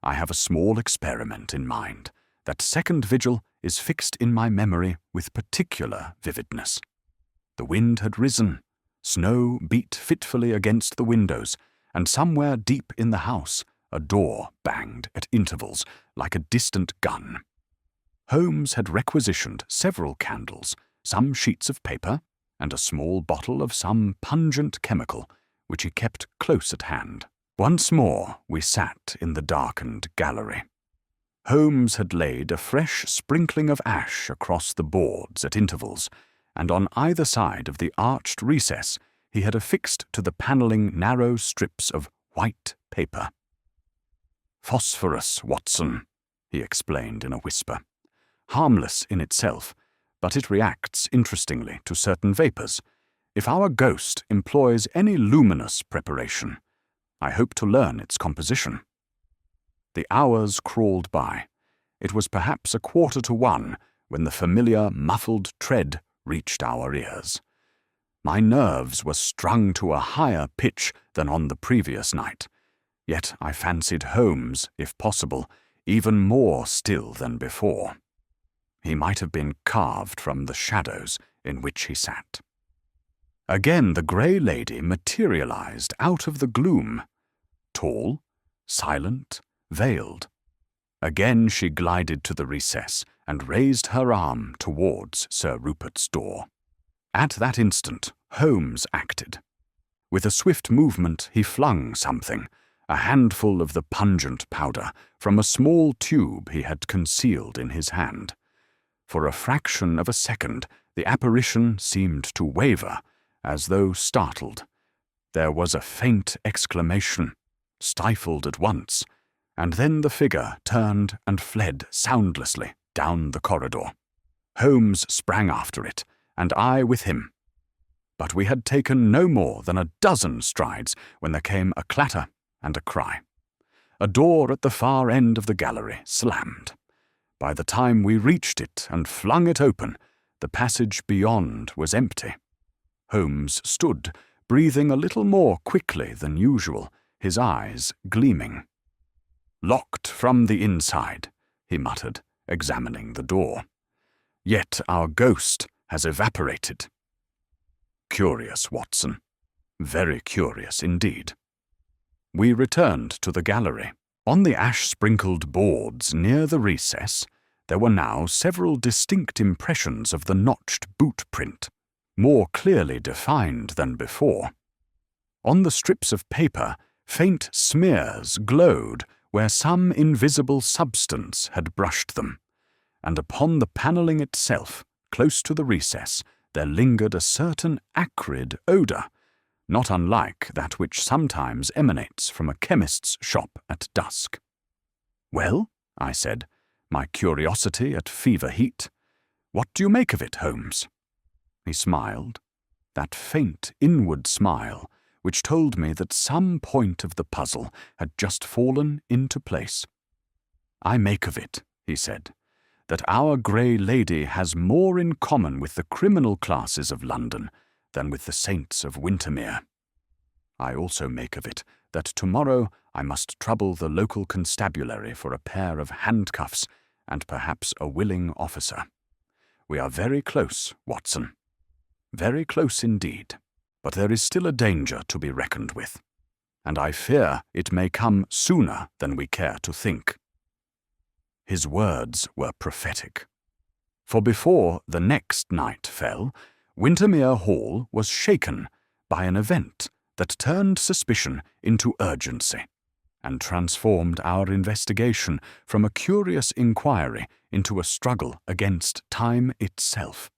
I have a small experiment in mind. That second vigil is fixed in my memory with particular vividness. The wind had risen, snow beat fitfully against the windows, and somewhere deep in the house a door banged at intervals like a distant gun. Holmes had requisitioned several candles, some sheets of paper, and a small bottle of some pungent chemical, which he kept close at hand. Once more we sat in the darkened gallery. Holmes had laid a fresh sprinkling of ash across the boards at intervals, and on either side of the arched recess he had affixed to the panelling narrow strips of white paper. "Phosphorus, Watson," he explained in a whisper. "Harmless in itself, but it reacts interestingly to certain vapours. If our ghost employs any luminous preparation, I hope to learn its composition." The hours crawled by. It was perhaps 1:45 when the familiar muffled tread reached our ears. My nerves were strung to a higher pitch than on the previous night, yet I fancied Holmes, if possible, even more still than before. He might have been carved from the shadows in which he sat. Again the grey lady materialized out of the gloom, tall, silent, veiled. Again she glided to the recess and raised her arm towards Sir Rupert's door. At that instant, Holmes acted. With a swift movement he flung something, a handful of the pungent powder, from a small tube he had concealed in his hand. For a fraction of a second the apparition seemed to waver, as though startled. There was a faint exclamation, stifled at once, and then the figure turned and fled soundlessly down the corridor. Holmes sprang after it, and I with him. But we had taken no more than a dozen strides when there came a clatter and a cry. A door at the far end of the gallery slammed. By the time we reached it and flung it open, the passage beyond was empty. Holmes stood, breathing a little more quickly than usual, his eyes gleaming. "Locked from the inside," he muttered, examining the door. "Yet our ghost has evaporated." Curious, Watson. Very curious indeed. We returned to the gallery. On the ash-sprinkled boards near the recess, there were now several distinct impressions of the notched boot print, more clearly defined than before. On the strips of paper, faint smears glowed where some invisible substance had brushed them, and upon the panelling itself, close to the recess, there lingered a certain acrid odour, not unlike that which sometimes emanates from a chemist's shop at dusk. "Well," I said, my curiosity at fever heat, "what do you make of it, Holmes?" He smiled, that faint inward smile which told me that some point of the puzzle had just fallen into place. "I make of it," he said, "that our grey lady has more in common with the criminal classes of London than with the saints of Wintermere. I also make of it that tomorrow I must trouble the local constabulary for a pair of handcuffs and perhaps a willing officer. We are very close, Watson. Very close indeed. But there is still a danger to be reckoned with, and I fear it may come sooner than we care to think." His words were prophetic. For before the next night fell, Wintermere Hall was shaken by an event that turned suspicion into urgency, and transformed our investigation from a curious inquiry into a struggle against time itself.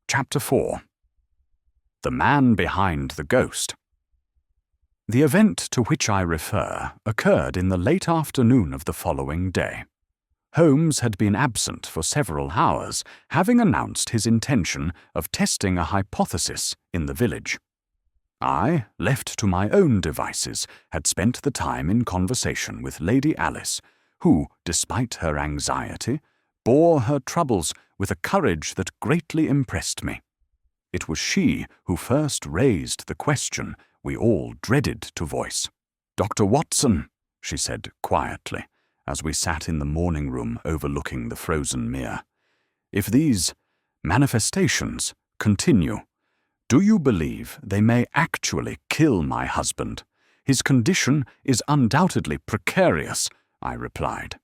Chapter 4. The Man Behind the Ghost. The event to which I refer occurred in the late afternoon of the following day. Holmes had been absent for several hours, having announced his intention of testing a hypothesis in the village. I, left to my own devices, had spent the time in conversation with Lady Alice, who, despite her anxiety, bore her troubles with a courage that greatly impressed me. It was she who first raised the question we all dreaded to voice. "Dr. Watson," she said quietly, as we sat in the morning room overlooking the frozen mere, "if these manifestations continue, do you believe they may actually kill my husband? His condition is undoubtedly precarious," I replied.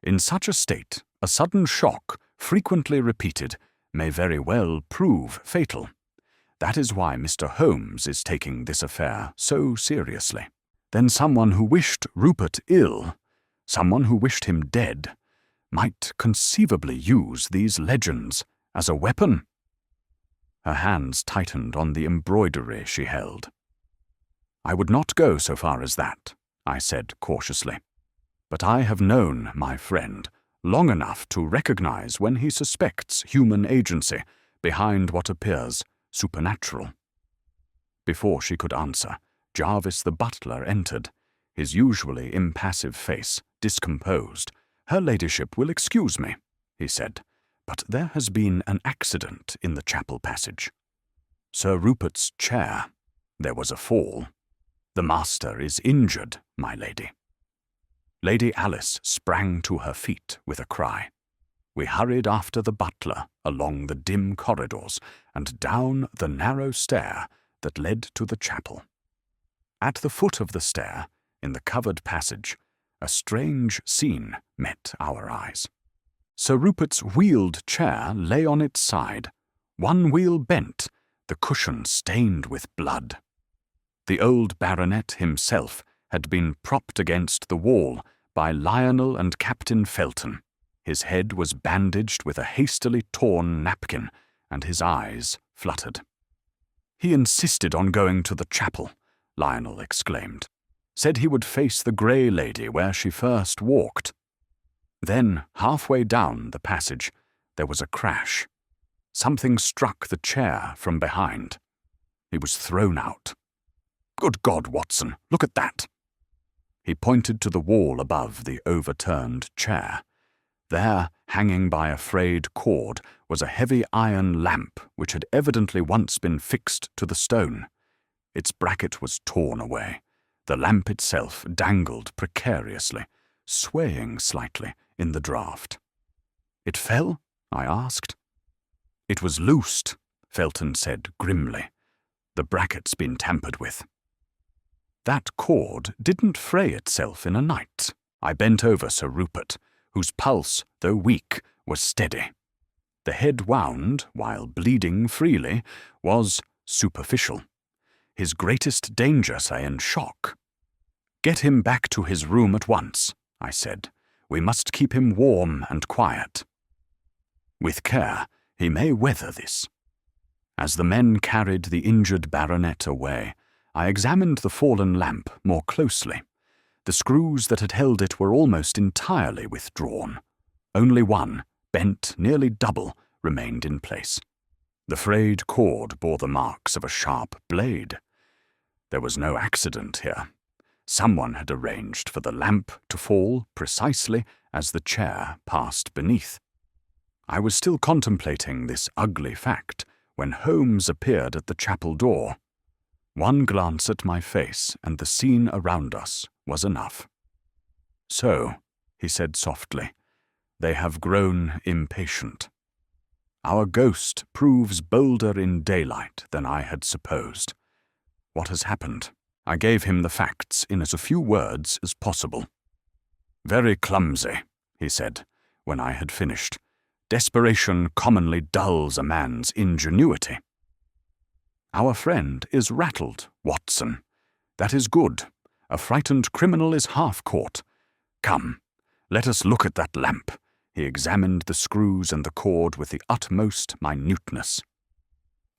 "In such a state, a sudden shock, frequently repeated, may very well prove fatal. That is why Mr. Holmes is taking this affair so seriously. Then someone who wished Rupert ill, someone who wished him dead, might conceivably use these legends as a weapon." Her hands tightened on the embroidery she held. "I would not go so far as that," I said cautiously. "But I have known my friend long enough to recognize when he suspects human agency behind what appears supernatural." Before she could answer, Jarvis the butler entered, his usually impassive face discomposed. "Her ladyship will excuse me," he said, "but there has been an accident in the chapel passage. Sir Rupert's chair. There was a fall. The master is injured, my lady." Lady Alice sprang to her feet with a cry. We hurried after the butler along the dim corridors and down the narrow stair that led to the chapel. At the foot of the stair, in the covered passage, a strange scene met our eyes. Sir Rupert's wheeled chair lay on its side, one wheel bent, the cushion stained with blood. The old baronet himself had been propped against the wall by Lionel and Captain Felton. His head was bandaged with a hastily torn napkin, and his eyes fluttered. "He insisted on going to the chapel," Lionel exclaimed. "Said he would face the Grey Lady where she first walked." Then, halfway down the passage, there was a crash. Something struck the chair from behind. He was thrown out. "Good God, Watson, look at that!" He pointed to the wall above the overturned chair. There, hanging by a frayed cord, was a heavy iron lamp which had evidently once been fixed to the stone. Its bracket was torn away. The lamp itself dangled precariously, swaying slightly in the draught. "It fell?" I asked. "It was loosed," Felton said grimly. "The bracket's been tampered with." That cord didn't fray itself in a night. I bent over Sir Rupert, whose pulse, though weak, was steady. The head wound, while bleeding freely, was superficial. His greatest danger, say, in shock. "Get him back to his room at once," I said. "We must keep him warm and quiet. With care, he may weather this." As the men carried the injured baronet away, I examined the fallen lamp more closely. The screws that had held it were almost entirely withdrawn. Only one, bent nearly double, remained in place. The frayed cord bore the marks of a sharp blade. There was no accident here. Someone had arranged for the lamp to fall precisely as the chair passed beneath. I was still contemplating this ugly fact when Holmes appeared at the chapel door. One glance at my face and the scene around us was enough. "So," he said softly, "they have grown impatient. Our ghost proves bolder in daylight than I had supposed. What has happened?" I gave him the facts in as few words as possible. "Very clumsy," he said, when I had finished. "Desperation commonly dulls a man's ingenuity." "Our friend is rattled, Watson. That is good. A frightened criminal is half caught. Come, let us look at that lamp." He examined the screws and the cord with the utmost minuteness.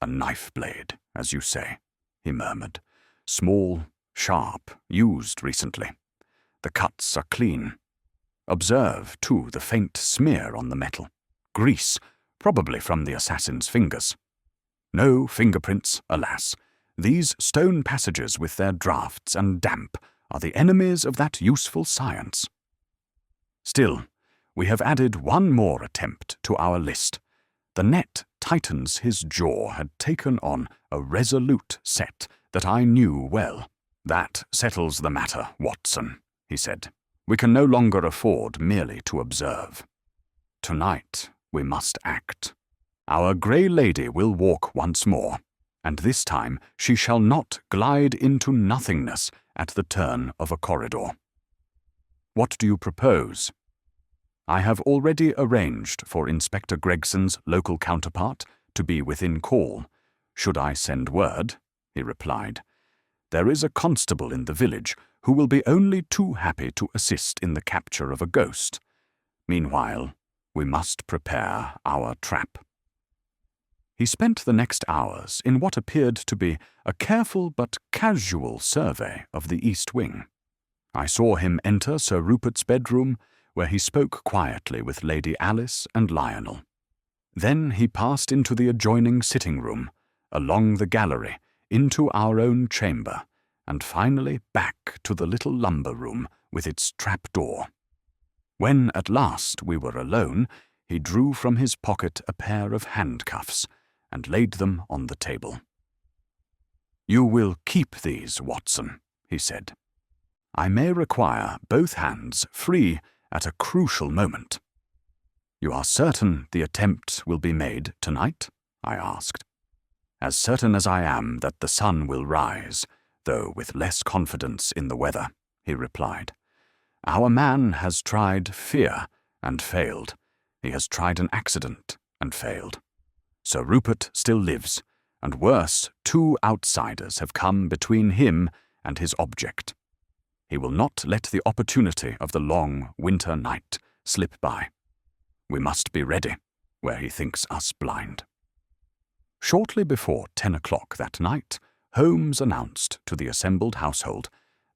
"A knife blade, as you say," he murmured. "Small, sharp, used recently. The cuts are clean. Observe, too, the faint smear on the metal. Grease, probably from the assassin's fingers. No fingerprints, alas. These stone passages with their draughts and damp are the enemies of that useful science. Still, we have added one more attempt to our list. The net Titan's his jaw had taken on a resolute set that I knew well. "That settles the matter, Watson," he said. "We can no longer afford merely to observe. Tonight we must act. Our Grey Lady will walk once more, and this time she shall not glide into nothingness at the turn of a corridor. What do you propose?" "I have already arranged for Inspector Gregson's local counterpart to be within call. Should I send word?" he replied. "There is a constable in the village who will be only too happy to assist in the capture of a ghost. Meanwhile, we must prepare our trap." He spent the next hours in what appeared to be a careful but casual survey of the east wing. I saw him enter Sir Rupert's bedroom, where he spoke quietly with Lady Alice and Lionel. Then he passed into the adjoining sitting-room, along the gallery, into our own chamber, and finally back to the little lumber-room with its trap-door. When at last we were alone, he drew from his pocket a pair of handcuffs and laid them on the table. "You will keep these, Watson," he said. "I may require both hands free at a crucial moment." "You are certain the attempt will be made tonight?" I asked. "As certain as I am that the sun will rise, though with less confidence in the weather," he replied. "Our man has tried fear and failed. He has tried an accident and failed. Sir Rupert still lives, and worse, 2 outsiders have come between him and his object. He will not let the opportunity of the long winter night slip by. We must be ready where he thinks us blind." Shortly before 10 o'clock that night, Holmes announced to the assembled household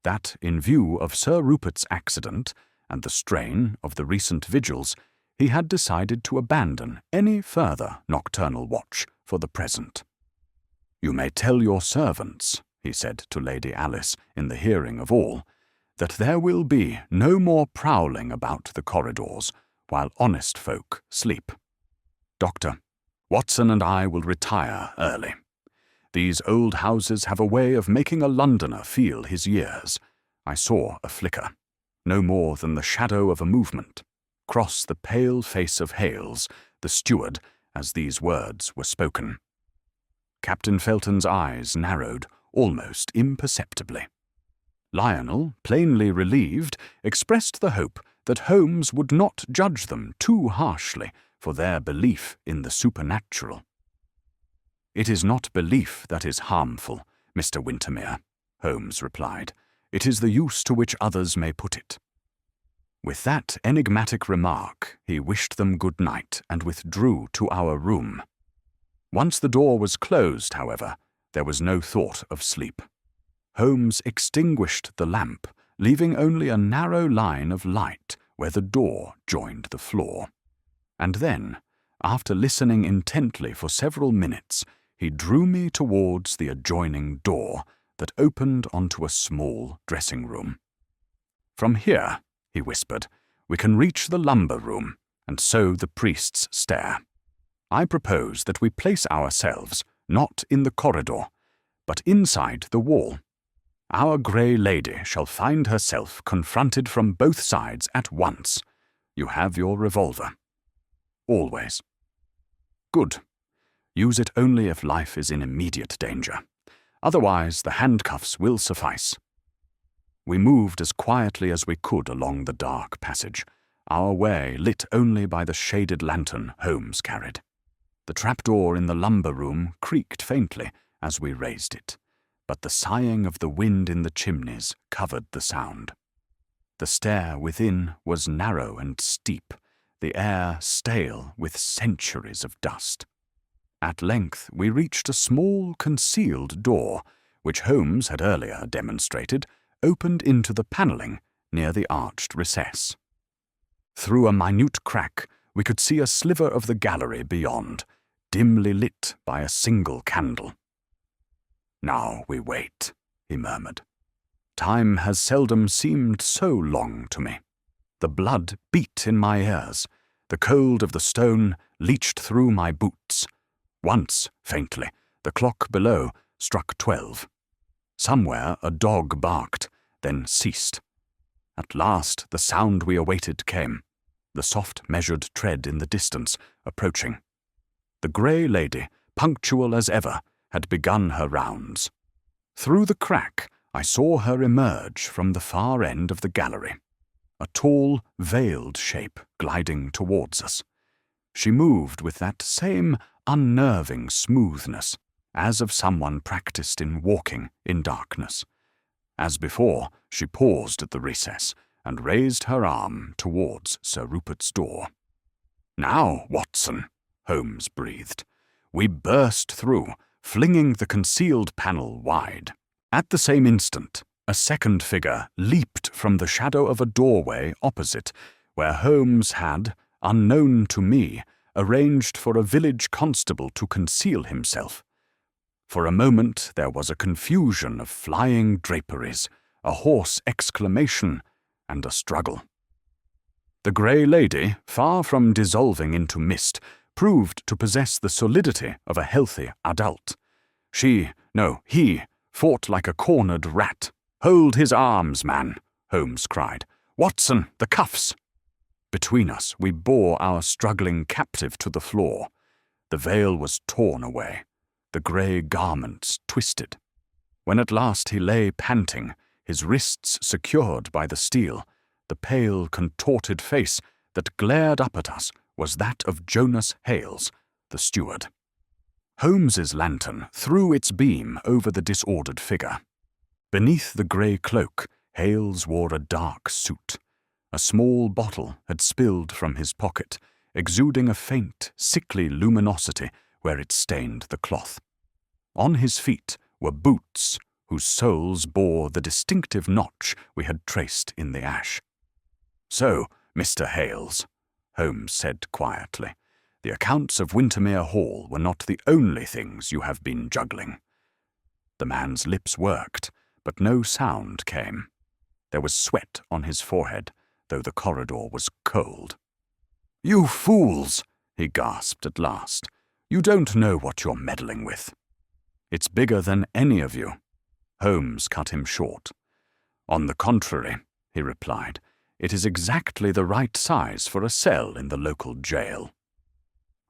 that, in view of Sir Rupert's accident and the strain of the recent vigils, he had decided to abandon any further nocturnal watch for the present. "You may tell your servants," he said to Lady Alice in the hearing of all, "that there will be no more prowling about the corridors while honest folk sleep. Doctor, Watson and I will retire early. These old houses have a way of making a Londoner feel his years. I saw a flicker, no more than the shadow of a movement, cross the pale face of Hales, the steward, as these words were spoken. Captain Felton's eyes narrowed almost imperceptibly. Lionel, plainly relieved, expressed the hope that Holmes would not judge them too harshly for their belief in the supernatural. "It is not belief that is harmful, Mr. Wintermere," Holmes replied. "It is the use to which others may put it." With that enigmatic remark, he wished them good night and withdrew to our room. Once the door was closed, however, there was no thought of sleep. Holmes extinguished the lamp, leaving only a narrow line of light where the door joined the floor. And then, after listening intently for several minutes, he drew me towards the adjoining door that opened onto a small dressing-room. "From here," he whispered, "we can reach the lumber-room, and so the priest's stair. I propose that we place ourselves not in the corridor, but inside the wall. Our grey lady shall find herself confronted from both sides at once. You have your revolver." "Always." "Good. Use it only if life is in immediate danger. Otherwise, the handcuffs will suffice." We moved as quietly as we could along the dark passage, our way lit only by the shaded lantern Holmes carried. The trapdoor in the lumber-room creaked faintly as we raised it, but the sighing of the wind in the chimneys covered the sound. The stair within was narrow and steep, the air stale with centuries of dust. At length we reached a small concealed door, which Holmes had earlier demonstrated, opened into the panelling near the arched recess. Through a minute crack we could see a sliver of the gallery beyond, dimly lit by a single candle. "Now we wait," he murmured. "Time has seldom seemed so long to me." The blood beat in my ears. The cold of the stone leached through my boots. Once, faintly, the clock below struck 12. Somewhere a dog barked, then ceased. At last the sound we awaited came, the soft measured tread in the distance, approaching. The grey lady, punctual as ever, had begun her rounds. Through the crack I saw her emerge from the far end of the gallery, a tall, veiled shape gliding towards us. She moved with that same unnerving smoothness, as of someone practiced in walking in darkness. As before, she paused at the recess and raised her arm towards Sir Rupert's door. "Now, Watson," Holmes breathed, We burst through, flinging the concealed panel wide. At the same instant, a second figure leaped from the shadow of a doorway opposite, where Holmes had, unknown to me, arranged for a village constable to conceal himself. For a moment there was a confusion of flying draperies, a hoarse exclamation, and a struggle. The Grey Lady, far from dissolving into mist, proved to possess the solidity of a healthy adult. He, fought like a cornered rat. "Hold his arms, man," Holmes cried. "Watson, the cuffs!" Between us we bore our struggling captive to the floor. The veil was torn away, the grey garments twisted. When at last he lay panting, his wrists secured by the steel, the pale, contorted face that glared up at us was that of Jonas Hales, the steward. Holmes's lantern threw its beam over the disordered figure. Beneath the grey cloak, Hales wore a dark suit. A small bottle had spilled from his pocket, exuding a faint, sickly luminosity where it stained the cloth. On his feet were boots, whose soles bore the distinctive notch we had traced in the ash. "So, Mr. Hales," Holmes said quietly, "the accounts of Wintermere Hall were not the only things you have been juggling." The man's lips worked, but no sound came. There was sweat on his forehead, though the corridor was cold. "You fools!" he gasped at last. "You don't know what you're meddling with." "It's bigger than any of you." Holmes cut him short. "On the contrary," he replied, "it is exactly the right size for a cell in the local jail.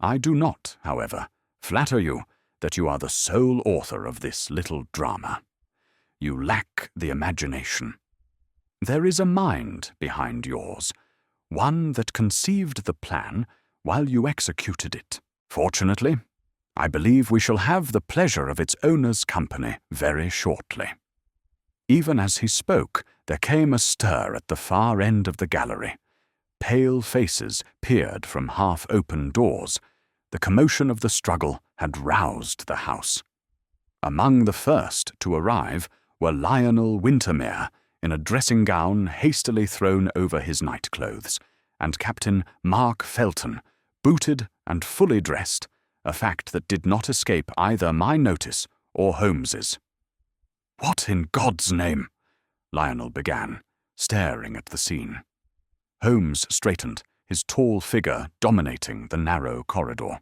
I do not, however, flatter you that you are the sole author of this little drama. You lack the imagination. There is a mind behind yours, one that conceived the plan while you executed it. Fortunately, I believe we shall have the pleasure of its owner's company very shortly." Even as he spoke, there came a stir at the far end of the gallery. Pale faces peered from half-open doors. The commotion of the struggle had roused the house. Among the first to arrive were Lionel Wintermere, in a dressing-gown hastily thrown over his nightclothes, and Captain Mark Felton, booted and fully dressed, a fact that did not escape either my notice or Holmes's. "What in God's name?" Lionel began, staring at the scene. Holmes straightened, his tall figure dominating the narrow corridor.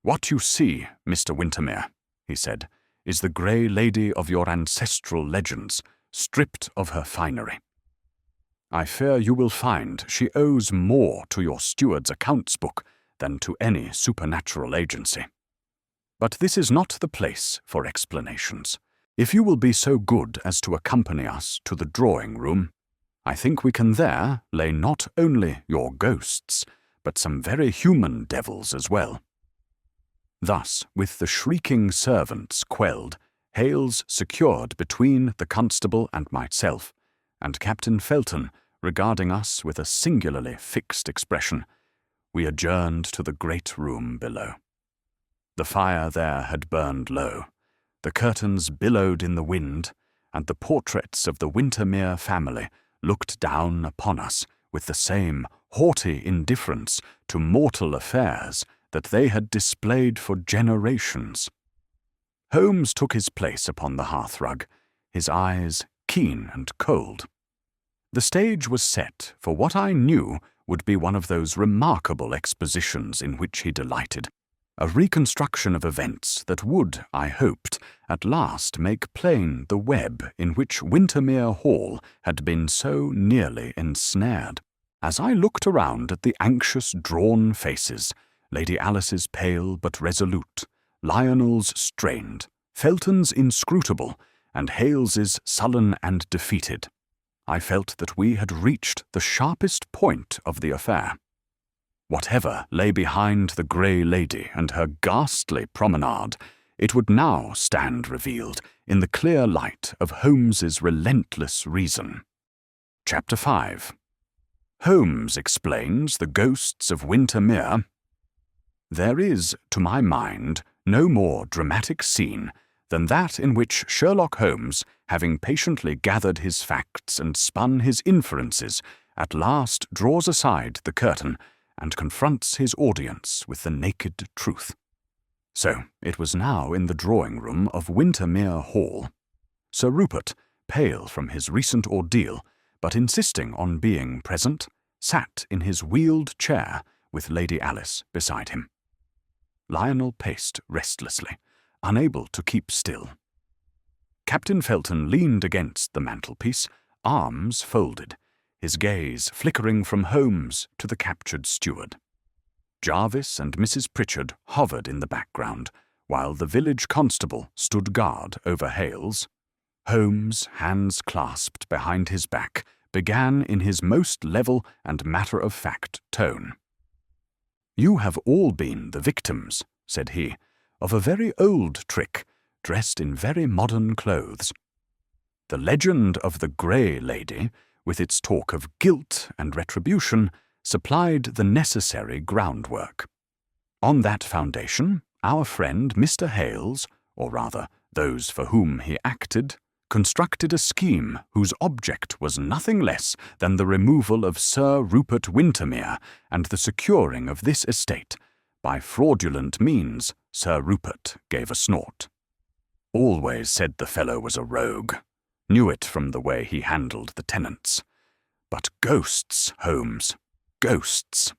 "What you see, Mr. Wintermere," he said, "is the Grey Lady of your ancestral legends, stripped of her finery. I fear you will find she owes more to your steward's accounts book than to any supernatural agency. But this is not the place for explanations. If you will be so good as to accompany us to the drawing-room, I think we can there lay not only your ghosts, but some very human devils as well." Thus, with the shrieking servants quelled, Hales secured between the constable and myself, and Captain Felton regarding us with a singularly fixed expression, we adjourned to the great room below. The fire there had burned low, the curtains billowed in the wind, and the portraits of the Wintermere family looked down upon us with the same haughty indifference to mortal affairs that they had displayed for generations. Holmes took his place upon the hearthrug, his eyes keen and cold. The stage was set for what I knew would be one of those remarkable expositions in which he delighted, a reconstruction of events that would, I hoped, at last make plain the web in which Wintermere Hall had been so nearly ensnared. As I looked around at the anxious, drawn faces, Lady Alice's pale but resolute, Lionel's strained, Felton's inscrutable, and Hales's sullen and defeated, I felt that we had reached the sharpest point of the affair. Whatever lay behind the Grey Lady and her ghastly promenade, it would now stand revealed in the clear light of Holmes's relentless reason. Chapter 5. Holmes explains the Ghosts of Wintermere. There is, to my mind, no more dramatic scene than that in which Sherlock Holmes, having patiently gathered his facts and spun his inferences, at last draws aside the curtain and confronts his audience with the naked truth. So it was now in the drawing-room of Wintermere Hall. Sir Rupert, pale from his recent ordeal, but insisting on being present, sat in his wheeled chair with Lady Alice beside him. Lionel paced restlessly, unable to keep still. Captain Felton leaned against the mantelpiece, arms folded, his gaze flickering from Holmes to the captured steward. Jarvis and Mrs. Pritchard hovered in the background, while the village constable stood guard over Hales. Holmes, hands clasped behind his back, began in his most level and matter-of-fact tone. "You have all been the victims," said he, "of a very old trick, dressed in very modern clothes. The legend of the Grey Lady, with its talk of guilt and retribution, supplied the necessary groundwork. On that foundation, our friend Mr. Hales, or rather those for whom he acted, constructed a scheme whose object was nothing less than the removal of Sir Rupert Wintermere and the securing of this estate. By fraudulent means, Sir Rupert gave a snort. Always said the fellow was a rogue. Knew it from the way he handled the tenants. But ghosts, Holmes, ghosts."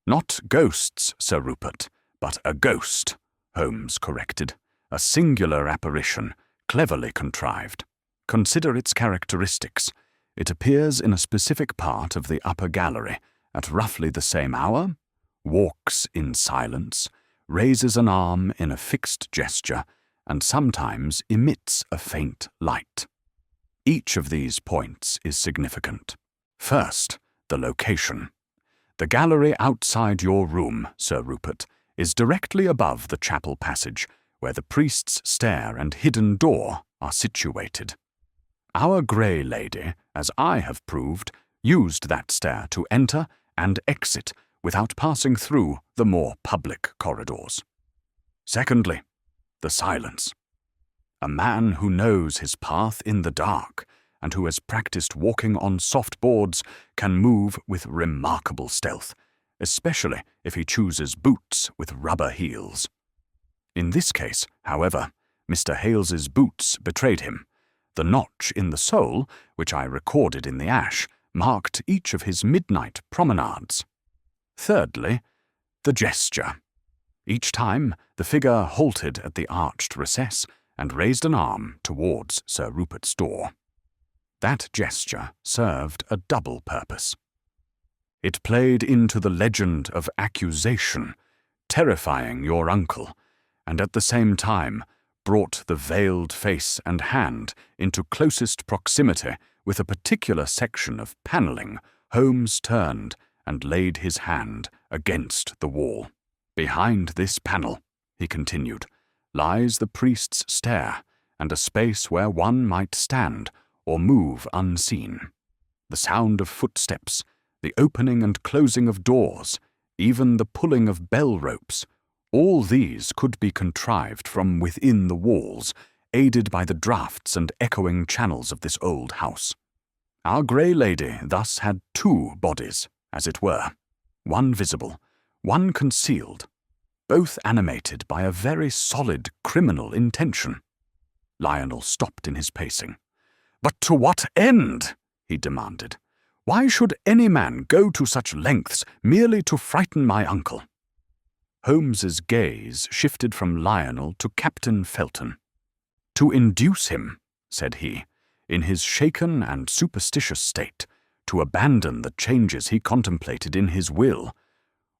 "Not ghosts, Sir Rupert, but a ghost," Holmes corrected. "A singular apparition, cleverly contrived. Consider its characteristics. It appears in a specific part of the upper gallery, at roughly the same hour, walks in silence, raises an arm in a fixed gesture, and sometimes emits a faint light. Each of these points is significant. First, the location. The gallery outside your room, Sir Rupert, is directly above the chapel passage, where the priest's stair and hidden door are situated. Our Grey Lady, as I have proved, used that stair to enter and exit without passing through the more public corridors. Secondly, the silence. A man who knows his path in the dark and who has practiced walking on soft boards can move with remarkable stealth, especially if he chooses boots with rubber heels. In this case, however, Mr. Hales's boots betrayed him. The notch in the sole, which I recorded in the ash, marked each of his midnight promenades. Thirdly, the gesture. Each time, the figure halted at the arched recess and raised an arm towards Sir Rupert's door. That gesture served a double purpose. It played into the legend of accusation, terrifying your uncle, and at the same time brought the veiled face and hand into closest proximity with a particular section of panelling. Holmes turned and laid his hand against the wall. "Behind this panel," he continued, "lies the priest's stair and a space where one might stand or move unseen. The sound of footsteps, the opening and closing of doors, even the pulling of bell ropes, all these could be contrived from within the walls, aided by the draughts and echoing channels of this old house. Our Grey Lady thus had two bodies, as it were, one visible, one concealed, both animated by a very solid criminal intention." Lionel stopped in his pacing. "But to what end?" he demanded. "Why should any man go to such lengths merely to frighten my uncle?" Holmes's gaze shifted from Lionel to Captain Felton. "To induce him," said he, "in his shaken and superstitious state, to abandon the changes he contemplated in his will,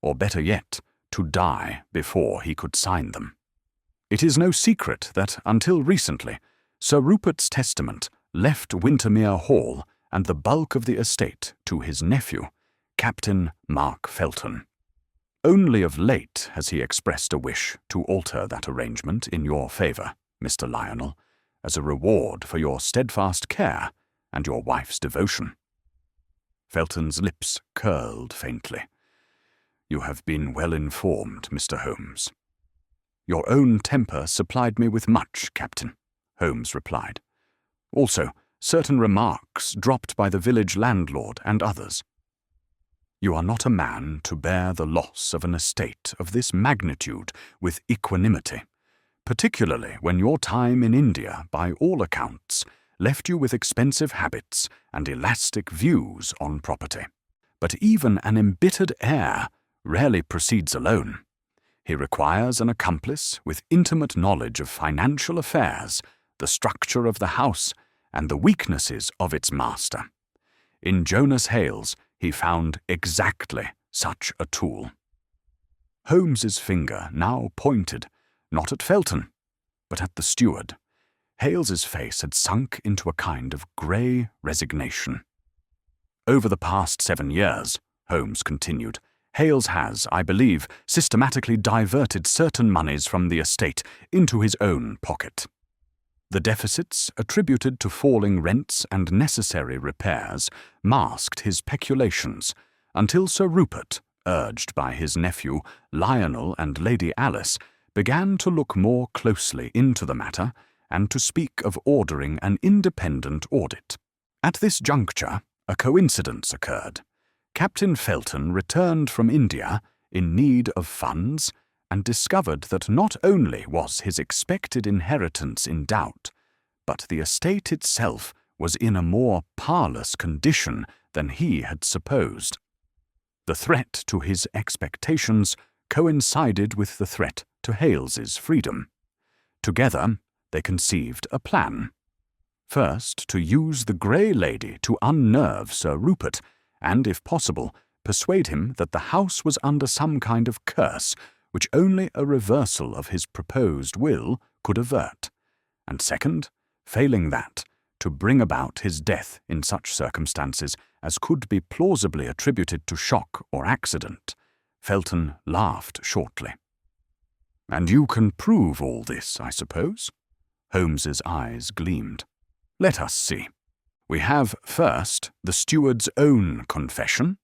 or better yet, to die before he could sign them. It is no secret that, until recently, Sir Rupert's testament left Wintermere Hall and the bulk of the estate to his nephew, Captain Mark Felton. Only of late has he expressed a wish to alter that arrangement in your favour, Mr. Lionel, as a reward for your steadfast care and your wife's devotion." Felton's lips curled faintly. You have been well informed, Mr. Holmes. Your own temper supplied me with much, Captain, Holmes replied. Also, certain remarks dropped by the village landlord and others. You are not a man to bear the loss of an estate of this magnitude with equanimity, particularly when your time in India, by all accounts, left you with expensive habits and elastic views on property. But even an embittered heir rarely proceeds alone. He requires an accomplice with intimate knowledge of financial affairs, the structure of the house, and the weaknesses of its master. In Jonas Hales, he found exactly such a tool. Holmes's finger now pointed, not at Felton, but at the steward. Hales's face had sunk into a kind of grey resignation. Over the past 7 years, Holmes continued, Hales has, I believe, systematically diverted certain monies from the estate into his own pocket. The deficits, attributed to falling rents and necessary repairs, masked his peculations, until Sir Rupert, urged by his nephew, Lionel and Lady Alice, began to look more closely into the matter and to speak of ordering an independent audit. At this juncture, a coincidence occurred. Captain Felton returned from India in need of funds and discovered that not only was his expected inheritance in doubt, but the estate itself was in a more parlous condition than he had supposed. The threat to his expectations coincided with the threat to Hales's freedom. Together, they conceived a plan. First, to use the Grey Lady to unnerve Sir Rupert, and, if possible, persuade him that the house was under some kind of curse which only a reversal of his proposed will could avert, and second, failing that, to bring about his death in such circumstances as could be plausibly attributed to shock or accident. Felton laughed shortly. "And you can prove all this, I suppose?" Holmes's eyes gleamed. "Let us see. We have, first, the steward's own confession,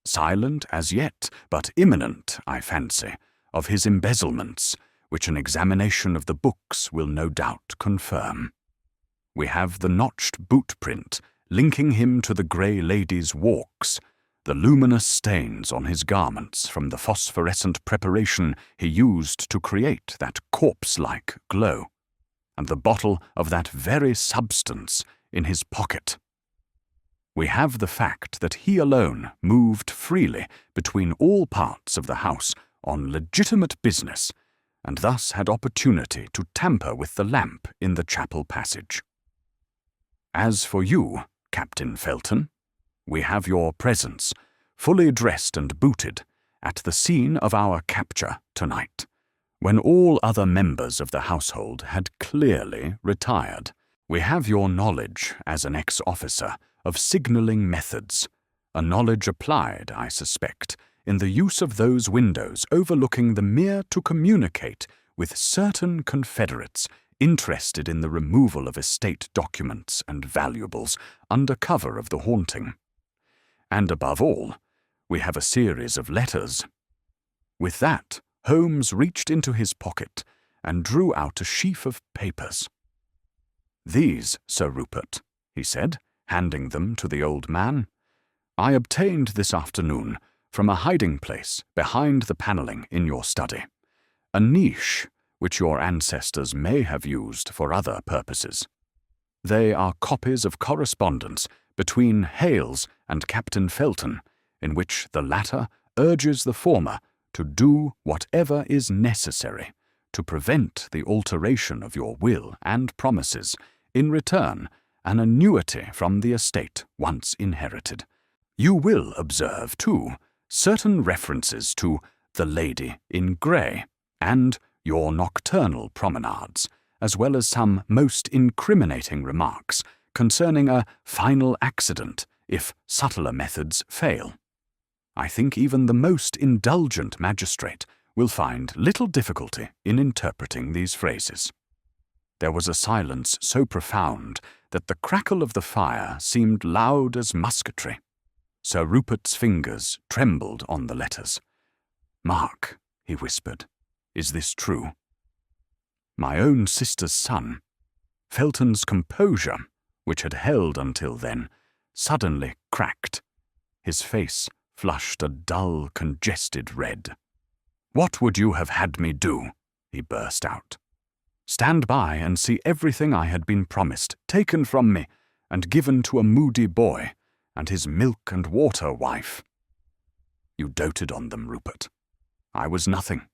silent as yet, but imminent, I fancy, of his embezzlements, which an examination of the books will no doubt confirm. We have the notched boot-print linking him to the Grey Lady's walks, the luminous stains on his garments from the phosphorescent preparation he used to create that corpse-like glow, and the bottle of that very substance in his pocket. We have the fact that he alone moved freely between all parts of the house on legitimate business, and thus had opportunity to tamper with the lamp in the chapel passage. As for you, Captain Felton, we have your presence, fully dressed and booted, at the scene of our capture tonight, when all other members of the household had clearly retired. We have your knowledge, as an ex-officer, of signalling methods, a knowledge applied, I suspect, in the use of those windows overlooking the mere to communicate with certain confederates interested in the removal of estate documents and valuables under cover of the haunting. And above all, we have a series of letters. With that, Holmes reached into his pocket and drew out a sheaf of papers. "These, Sir Rupert," he said, handing them to the old man, "I obtained this afternoon from a hiding-place behind the panelling in your study, a niche which your ancestors may have used for other purposes. They are copies of correspondence between Hales and Captain Felton, in which the latter urges the former to do whatever is necessary to prevent the alteration of your will and promises, in return an annuity from the estate once inherited. You will observe, too, certain references to the Lady in Grey and your nocturnal promenades, as well as some most incriminating remarks concerning a final accident if subtler methods fail. I think even the most indulgent magistrate will find little difficulty in interpreting these phrases." There was a silence so profound that the crackle of the fire seemed loud as musketry. Sir Rupert's fingers trembled on the letters. "Mark," he whispered, "is this true?" My own sister's son. Felton's composure, which had held until then, suddenly cracked. His face flushed a dull, congested red. "What would you have had me do?" he burst out. "Stand by and see everything I had been promised taken from me and given to a moody boy and his milk-and-water wife? You doted on them, Rupert. I was nothing.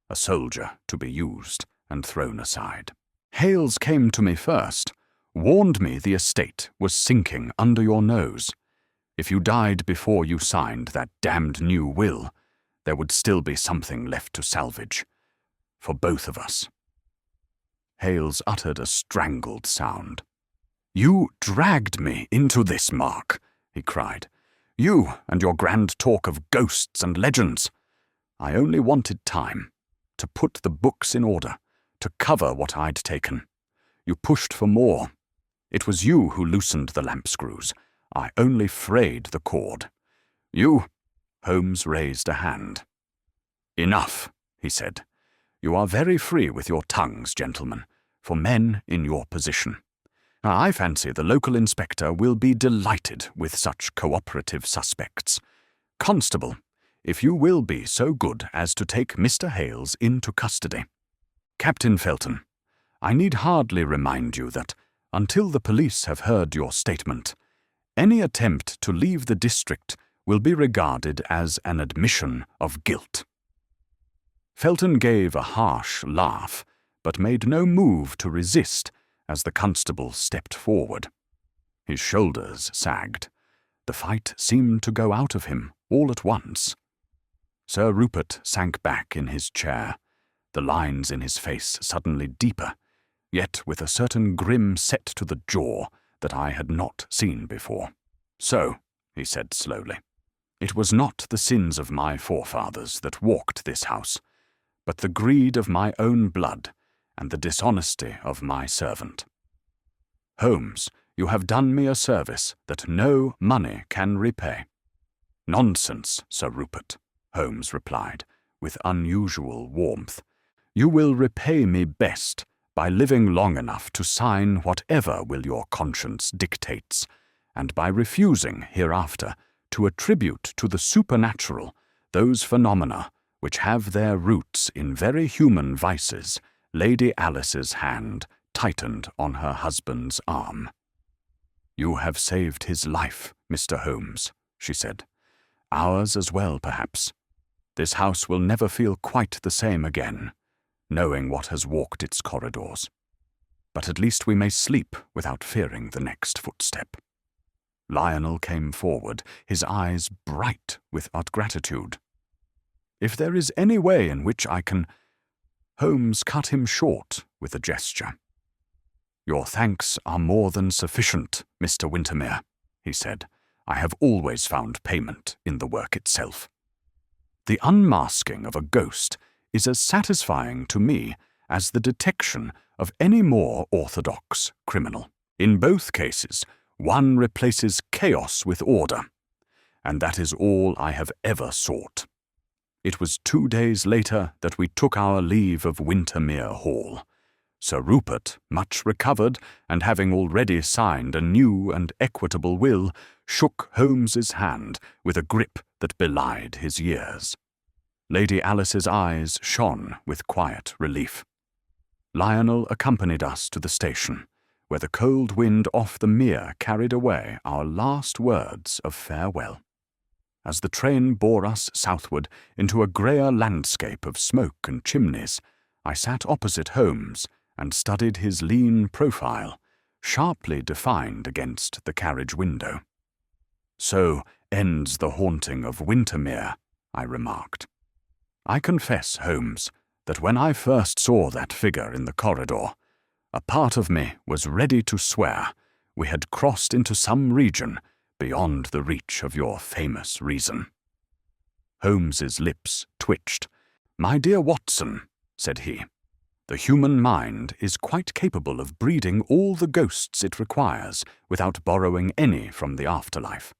A soldier to be used and thrown aside. Hales came to me first, warned me the estate was sinking under your nose. If you died before you signed that damned new will, there would still be something left to salvage. For both of us." Hales uttered a strangled sound. "You dragged me into this, Mark," he cried. "You and your grand talk of ghosts and legends. I only wanted time to put the books in order, to cover what I'd taken. You pushed for more. It was you who loosened the lamp screws. I only frayed the cord. You—" Holmes raised a hand. "Enough," he said. "You are very free with your tongues, gentlemen, for men in your position. I fancy the local inspector will be delighted with such cooperative suspects. Constable, if you will be so good as to take Mr. Hales into custody. Captain Felton, I need hardly remind you that, until the police have heard your statement, any attempt to leave the district will be regarded as an admission of guilt." Felton gave a harsh laugh, but made no move to resist as the constable stepped forward. His shoulders sagged. The fight seemed to go out of him all at once. Sir Rupert sank back in his chair, the lines in his face suddenly deeper, yet with a certain grim set to the jaw that I had not seen before. "So," he said slowly, "it was not the sins of my forefathers that walked this house, but the greed of my own blood and the dishonesty of my servant. Holmes, you have done me a service that no money can repay." "Nonsense, Sir Rupert," Holmes replied, with unusual warmth. "You will repay me best by living long enough to sign whatever will your conscience dictates, and by refusing hereafter to attribute to the supernatural those phenomena which have their roots in very human vices, Lady Alice's hand tightened on her husband's arm. "You have saved his life, Mr. Holmes," she said. "Ours as well, perhaps. This house will never feel quite the same again, knowing what has walked its corridors. But at least we may sleep without fearing the next footstep." Lionel came forward, his eyes bright with gratitude. "If there is any way in which I can—" Holmes cut him short with a gesture. "Your thanks are more than sufficient, Mr. Wintermere," he said. "I have always found payment in the work itself. The unmasking of a ghost is as satisfying to me as the detection of any more orthodox criminal. In both cases, one replaces chaos with order, and that is all I have ever sought." It was 2 days later that we took our leave of Wintermere Hall. Sir Rupert, much recovered, and having already signed a new and equitable will, shook Holmes's hand with a grip that belied his years. Lady Alice's eyes shone with quiet relief. Lionel accompanied us to the station, where the cold wind off the mere carried away our last words of farewell. As the train bore us southward into a greyer landscape of smoke and chimneys, I sat opposite Holmes and studied his lean profile, sharply defined against the carriage window. "So ends the haunting of Wintermere," I remarked. "I confess, Holmes, that when I first saw that figure in the corridor, a part of me was ready to swear we had crossed into some region beyond the reach of your famous reason." Holmes's lips twitched. "My dear Watson," said he, "the human mind is quite capable of breeding all the ghosts it requires without borrowing any from the afterlife.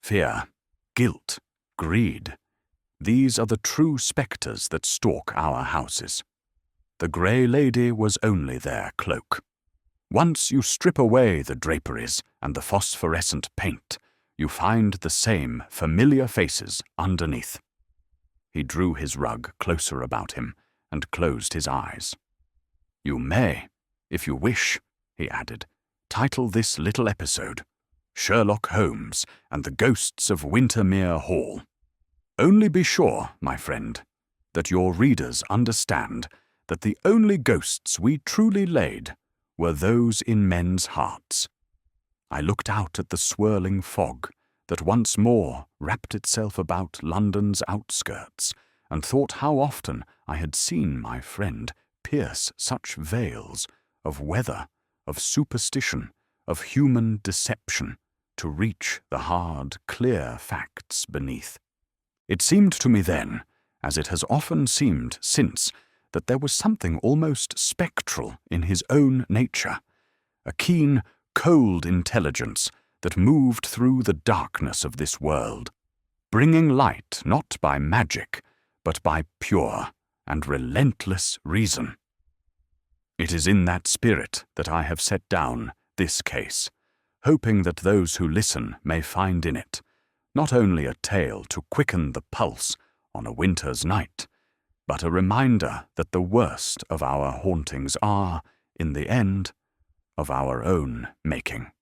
Fear, guilt, greed, These are the true spectres that stalk our houses. The Grey Lady was only their cloak. Once you strip away the draperies and the phosphorescent paint, you find the same familiar faces underneath. He drew his rug closer about him and closed his eyes. You may, if you wish, he added, title this little episode, Sherlock Holmes and the Ghosts of Wintermere Hall. Only be sure, my friend, that your readers understand that the only ghosts we truly laid were those in men's hearts. I looked out at the swirling fog that once more wrapped itself about London's outskirts, and thought how often I had seen my friend pierce such veils of weather, of superstition, of human deception, to reach the hard, clear facts beneath. It seemed to me then, as it has often seemed since, that there was something almost spectral in his own nature, a keen, cold intelligence that moved through the darkness of this world, bringing light not by magic, but by pure and relentless reason. It is in that spirit that I have set down this case, hoping that those who listen may find in it not only a tale to quicken the pulse on a winter's night, but a reminder that the worst of our hauntings are, in the end, of our own making.